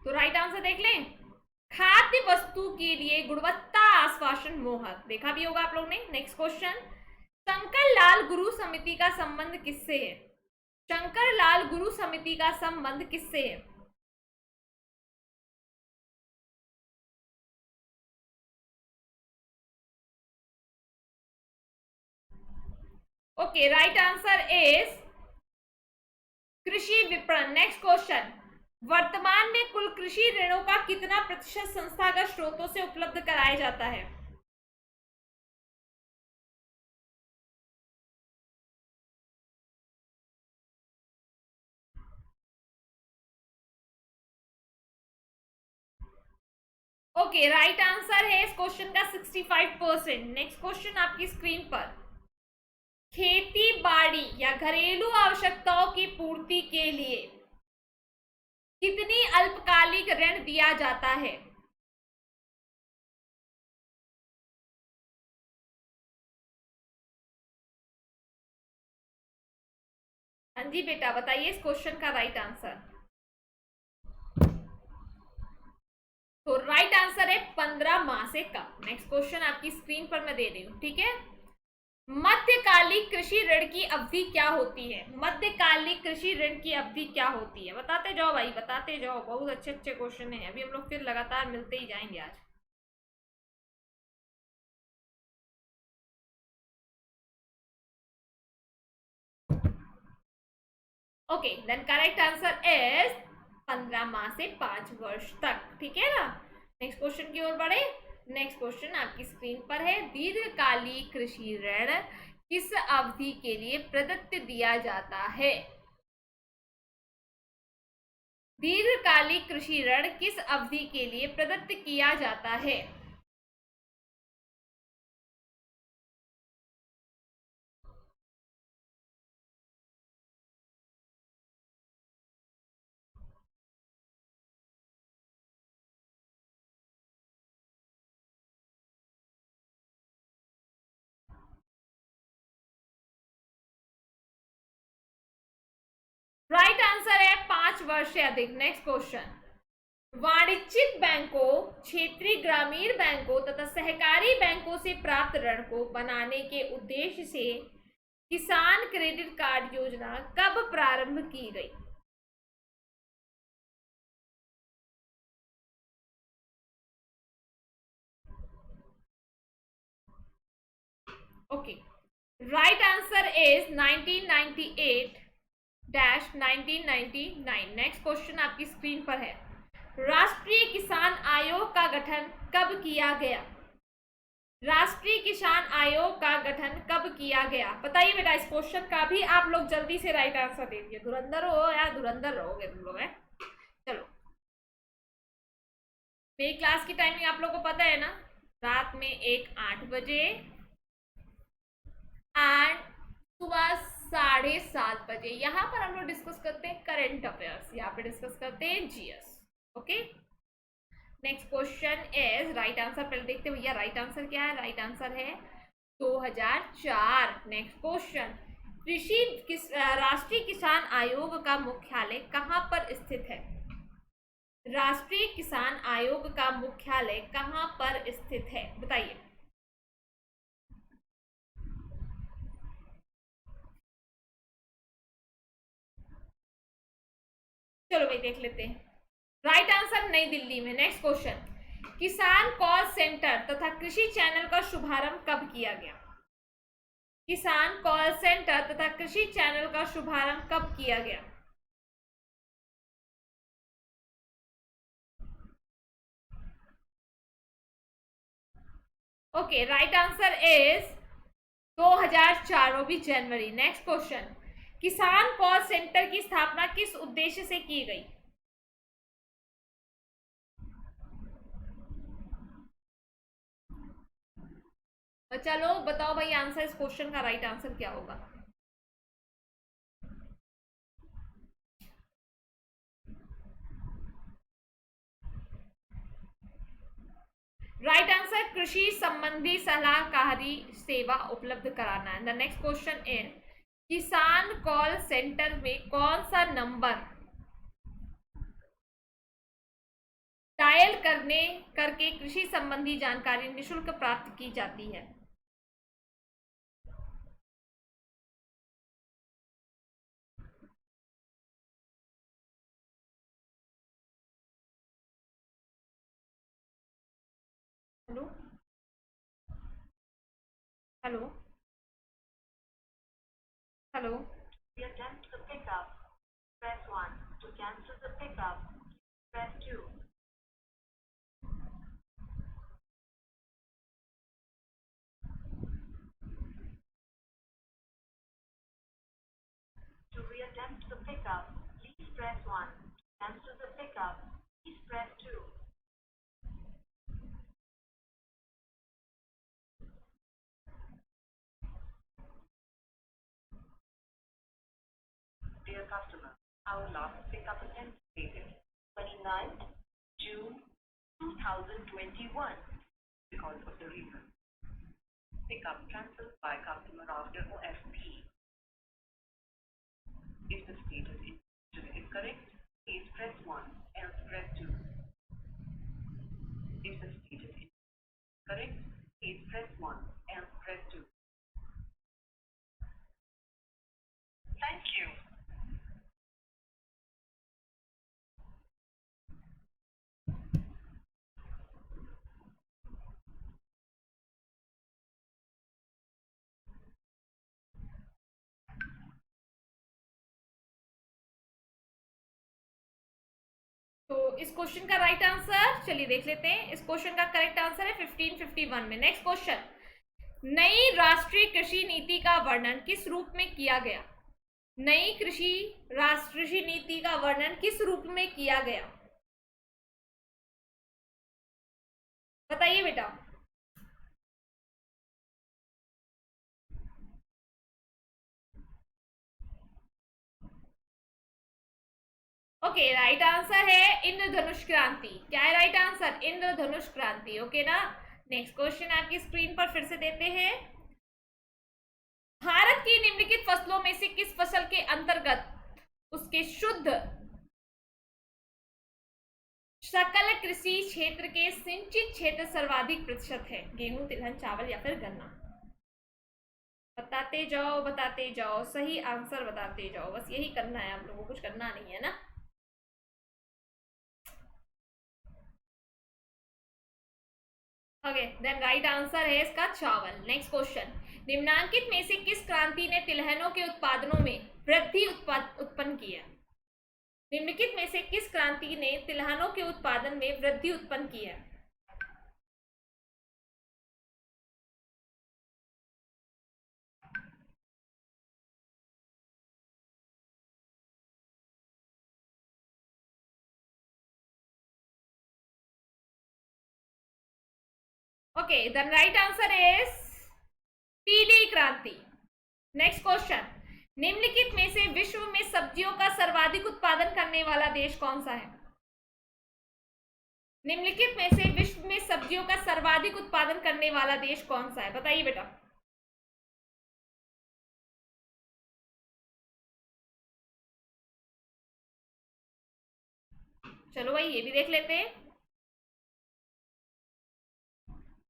तो राइट आंसर देख लें, खाद्य वस्तु के लिए गुणवत्ता आश्वासन मोहर, देखा भी होगा आप लोग ने। नेक्स्ट क्वेश्चन, शंकर लाल गुरु समिति का संबंध किससे है? शंकर लाल गुरु समिति का संबंध किससे है? ओके, राइट आंसर इज कृषि विपणन। नेक्स्ट क्वेश्चन, वर्तमान में कुल कृषि ऋणों का कितना प्रतिशत संस्थागत स्रोतों से उपलब्ध कराया जाता है? ओके, राइट आंसर है इस क्वेश्चन का 65%। नेक्स्ट क्वेश्चन आपकी स्क्रीन पर, खेती बाड़ी या घरेलू आवश्यकताओं की पूर्ति के लिए कितनी अल्पकालिक ऋण दिया जाता है? हाँ जी बेटा बताइए इस क्वेश्चन का राइट आंसर। तो राइट आंसर है 15 माह से कम। नेक्स्ट क्वेश्चन आपकी स्क्रीन पर मैं दे रही हूं, ठीक है। मध्यकालिक कृषि ऋण की अवधि क्या होती है? मध्यकालिक कृषि ऋण की अवधि क्या होती है? बताते जाओ भाई, बताते जाओ, बहुत अच्छे अच्छे क्वेश्चन है, अभी हम लोग फिर लगातार मिलते ही जाएंगे आज। Okay, then correct answer is 15 माह से 5 वर्ष तक, ठीक है ना। नेक्स्ट क्वेश्चन की ओर बढ़े। नेक्स्ट क्वेश्चन आपकी स्क्रीन पर है, दीर्घकालिक कृषि ऋण किस अवधि के लिए प्रदत्त दिया जाता है? दीर्घकालिक कृषि ऋण किस अवधि के लिए प्रदत्त किया जाता है? राइट आंसर है 5 वर्ष से अधिक। नेक्स्ट क्वेश्चन, वाणिज्यिक बैंकों, क्षेत्रीय ग्रामीण बैंकों तथा सहकारी बैंकों से प्राप्त ऋण को बनाने के उद्देश्य से किसान क्रेडिट कार्ड योजना कब प्रारंभ की गई? Okay, right answer is 1998-1999। Next question आपकी स्क्रीन पर है, राष्ट्रीय किसान आयोग का गठन कब किया गया? राष्ट्रीय किसान आयोग का गठन कब किया गया? बताइए बेटा, इस क्वेश्चन का भी आप लोग जल्दी से राइट आंसर दे दिए, धुरंधर हो या धुरंधर रहोगे तुम लोग, है। चलो, मेरी क्लास की टाइमिंग आप लोग को पता है ना, रात में 8 बजे एंड सुबह 7:30 बजे। यहाँ पर हम लोग डिस्कस करते हैं करंट अफेयर्स, यहाँ पे डिस्कस करते हैं GS. Okay, next question is right answer, पहले देखते हैं भैया राइट आंसर क्या है। राइट आंसर है 2004। नेक्स्ट क्वेश्चन, राष्ट्रीय किसान आयोग का मुख्यालय कहाँ पर स्थित है? राष्ट्रीय किसान आयोग का मुख्यालय कहाँ पर स्थित है, बताइए। चलो भाई देख लेते हैं। राइट आंसर नई दिल्ली में। नेक्स्ट क्वेश्चन, किसान कॉल सेंटर तथा कृषि चैनल का शुभारंभ कब किया गया? किसान कॉल सेंटर तथा कृषि चैनल का शुभारंभ कब किया गया? ओके, राइट आंसर इज 2004, वो भी जनवरी। नेक्स्ट क्वेश्चन, किसान कॉल सेंटर की स्थापना किस उद्देश्य से की गई? चलो बताओ भाई आंसर, इस क्वेश्चन का राइट आंसर क्या होगा? राइट आंसर, कृषि संबंधी सलाहकारी सेवा उपलब्ध कराना है। द नेक्स्ट क्वेश्चन इज, किसान कॉल सेंटर में कौन सा नंबर डायल करके कृषि संबंधी जानकारी निशुल्क प्राप्त की जाती है? Hello hello hello. To attempt the pickup, press 1. To cancel the pickup, press 2. To reattempt the pickup, please press 1. To cancel the pickup, please press 2. Dear customer, our last pickup is anticipated 29th June 2021. Because of the reason, pickup cancelled by customer after OFP. If the status is correct, please press 1, else press 2. If the status is correct, please press 1, else press 2. Thank you. तो इस question का right answer चलिए देख लेते हैं। इस question का correct answer है 1551 में। नेक्स्ट क्वेश्चन, नई राष्ट्रीय कृषि नीति का वर्णन किस रूप में किया गया? नई राष्ट्रीय नीति का वर्णन किस रूप में किया गया, बताइए बेटा। ओके, राइट आंसर है इंद्रधनुष क्रांति। क्या है राइट आंसर? इंद्रधनुष क्रांति। ओके ना। नेक्स्ट क्वेश्चन आपकी स्क्रीन पर फिर से देते हैं। भारत की निम्नलिखित फसलों में से किस फसल के अंतर्गत उसके शुद्ध सकल कृषि क्षेत्र के सिंचित क्षेत्र सर्वाधिक प्रतिशत है? गेहूं, तिलहन, चावल या फिर गन्ना? बताते जाओ, सही आंसर बताते जाओ, बस यही करना है आप लोगों को, कुछ करना नहीं है ना। ओके, देन राइट आंसर है इसका चावल। नेक्स्ट क्वेश्चन, निम्नांकित में से किस क्रांति ने तिलहनों के उत्पादनों में वृद्धि उत्पन्न की है? निम्नलिखित में से किस क्रांति ने तिलहनों के उत्पादन में वृद्धि उत्पन्न की है? Okay, then right answer is पीली क्रांति। नेक्स्ट क्वेश्चन, निम्नलिखित में से विश्व में सब्जियों का सर्वाधिक उत्पादन करने वाला देश कौन सा है? निम्नलिखित में से विश्व में सब्जियों का सर्वाधिक उत्पादन करने वाला देश कौन सा है, बताइए बेटा। चलो भाई ये भी देख लेते हैं।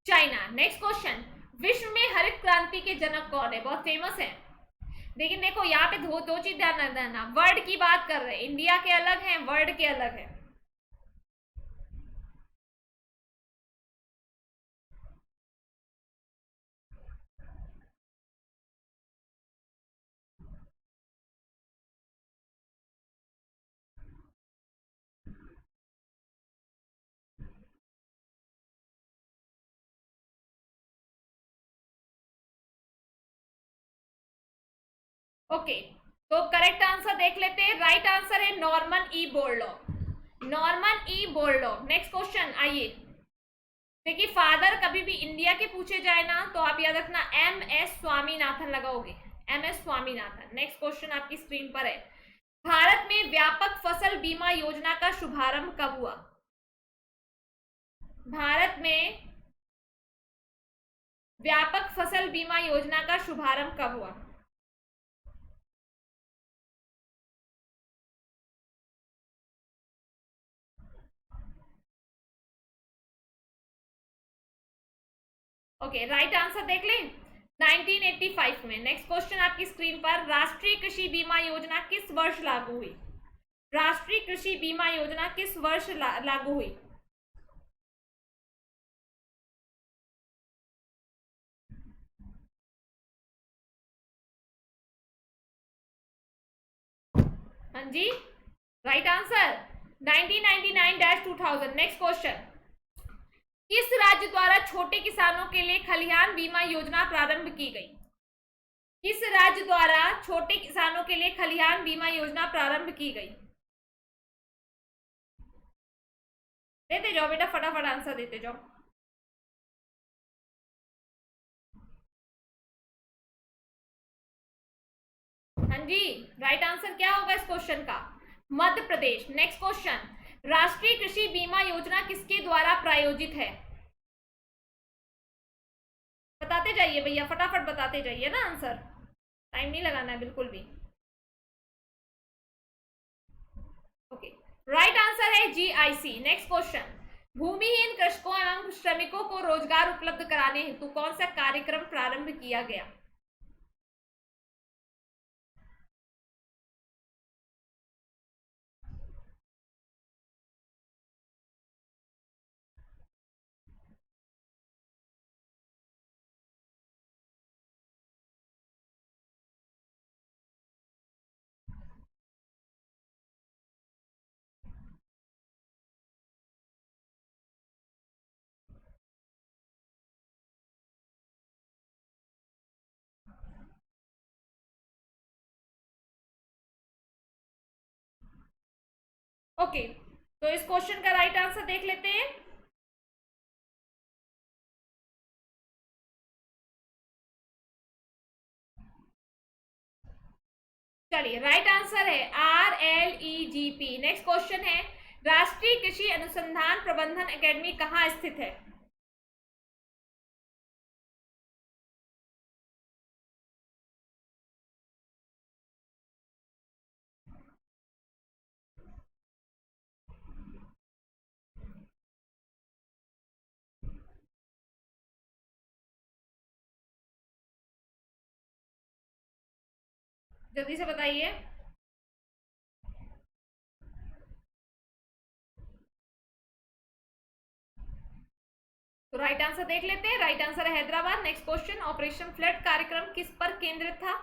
चाइना। नेक्स्ट क्वेश्चन, विश्व में हरित क्रांति के जनक कौन है? बहुत फेमस है। लेकिन देखो यहाँ पे दो चीज ध्यान रखना, वर्ड की बात कर रहे हैं, इंडिया के अलग है, वर्ड के अलग है। ओके, तो करेक्ट आंसर देख लेते हैं। राइट आंसर है Norman E Borlaug. Norman E Borlaug. Next question आइए। देखिए फादर कभी भी इंडिया के पूछे जाए ना तो आप याद रखना एम एस स्वामीनाथन लगाओगे, M S Swaminathan. Next question आपकी स्क्रीन पर है, भारत में व्यापक फसल बीमा योजना का शुभारंभ कब हुआ? भारत में व्यापक फसल बीमा योजना का शुभारंभ कब हुआ? ओके, राइट आंसर देख लें, 1985 में। नेक्स्ट क्वेश्चन आपकी स्क्रीन पर, राष्ट्रीय कृषि बीमा योजना किस वर्ष लागू हुई? राष्ट्रीय कृषि बीमा योजना किस वर्ष लागू हुई? हाँ जी, राइट आंसर 1999-2000। नेक्स्ट क्वेश्चन, किस राज्य द्वारा छोटे किसानों के लिए खलिहान बीमा योजना प्रारंभ की गई? किस राज्य द्वारा छोटे किसानों के लिए खलिहान बीमा योजना प्रारंभ की गई? देते जाओ बेटा, फटाफट आंसर देते जाओ। हाँ जी, राइट आंसर क्या होगा इस क्वेश्चन का? मध्य प्रदेश। नेक्स्ट क्वेश्चन, राष्ट्रीय कृषि बीमा योजना किसके द्वारा प्रायोजित है? बताते जाइए भैया, फटाफट बताते जाइए ना आंसर, टाइम नहीं लगाना है बिल्कुल भी। ओके, राइट आंसर है जीआईसी। नेक्स्ट क्वेश्चन, भूमिहीन कृषकों एवं श्रमिकों को रोजगार उपलब्ध कराने हेतु कौन सा कार्यक्रम प्रारंभ किया गया? ओके, तो इस क्वेश्चन का राइट आंसर देख लेते हैं। चलिए, राइट आंसर है RLEGP। नेक्स्ट क्वेश्चन है, राष्ट्रीय कृषि अनुसंधान प्रबंधन एकेडमी कहाँ स्थित है? जल्दी से बताइए। तो राइट आंसर देख लेते हैं। राइट आंसर है Hyderabad. Next question, operation flood कार्यक्रम किस पर केंद्रित था?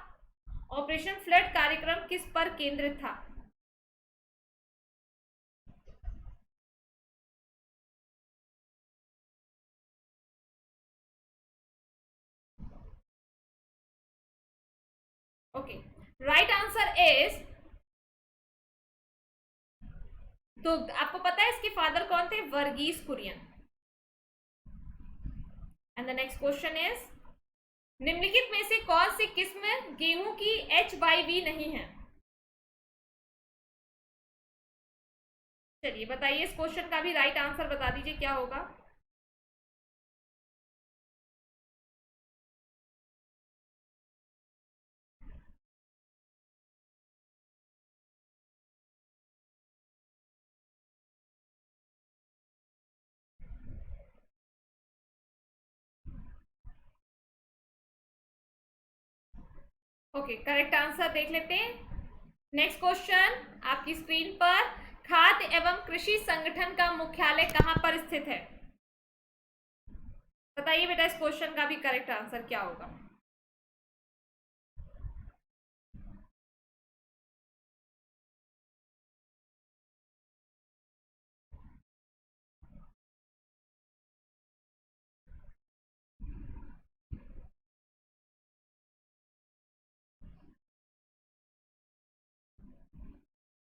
ऑपरेशन फ्लड कार्यक्रम किस पर केंद्रित था? ओके, राइट आंसर इज, तो आपको पता है इसके फादर कौन थे? Verghese Kurien. And the next question is, निम्नलिखित में से कौन सी किस्म गेहूं की HYV नहीं है? चलिए बताइए, इस क्वेश्चन का भी राइट आंसर बता दीजिए क्या होगा। ओके, करेक्ट आंसर देख लेते हैं। नेक्स्ट क्वेश्चन आपकी स्क्रीन पर, खाद्य एवं कृषि संगठन का मुख्यालय कहाँ पर स्थित है? बताइए बेटा, इस क्वेश्चन का भी करेक्ट आंसर क्या होगा?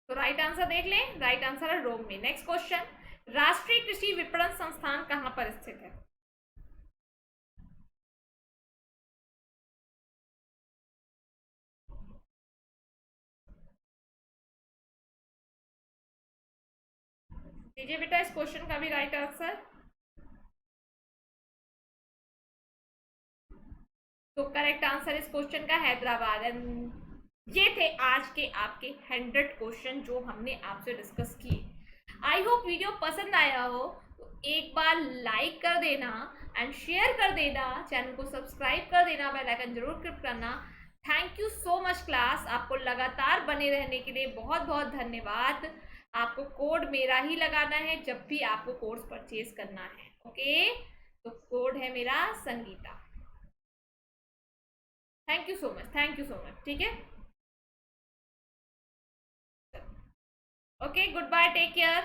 तो राइट आंसर देख लें, राइट आंसर है रोम में। नेक्स्ट क्वेश्चन, राष्ट्रीय कृषि विपणन संस्थान कहाँ पर स्थित है? दीजिए बेटा इस क्वेश्चन का भी राइट आंसर। तो करेक्ट आंसर इस क्वेश्चन का हैदराबाद। एंड ये थे आज के आपके 100 क्वेश्चन जो हमने आपसे डिस्कस किए। आई होप वीडियो पसंद आया हो, तो एक बार लाइक कर देना एंड शेयर कर देना, चैनल को सब्सक्राइब कर देना, बेल आइकन जरूर क्लिक करना। Thank you so much class, आपको लगातार बने रहने के लिए बहुत बहुत धन्यवाद। आपको कोड मेरा ही लगाना है जब भी आपको कोर्स परचेज करना है। ओके, तो कोड है मेरा Sangeeta. Thank you so much, thank you so much. ठीक है, okay, good bye, take care.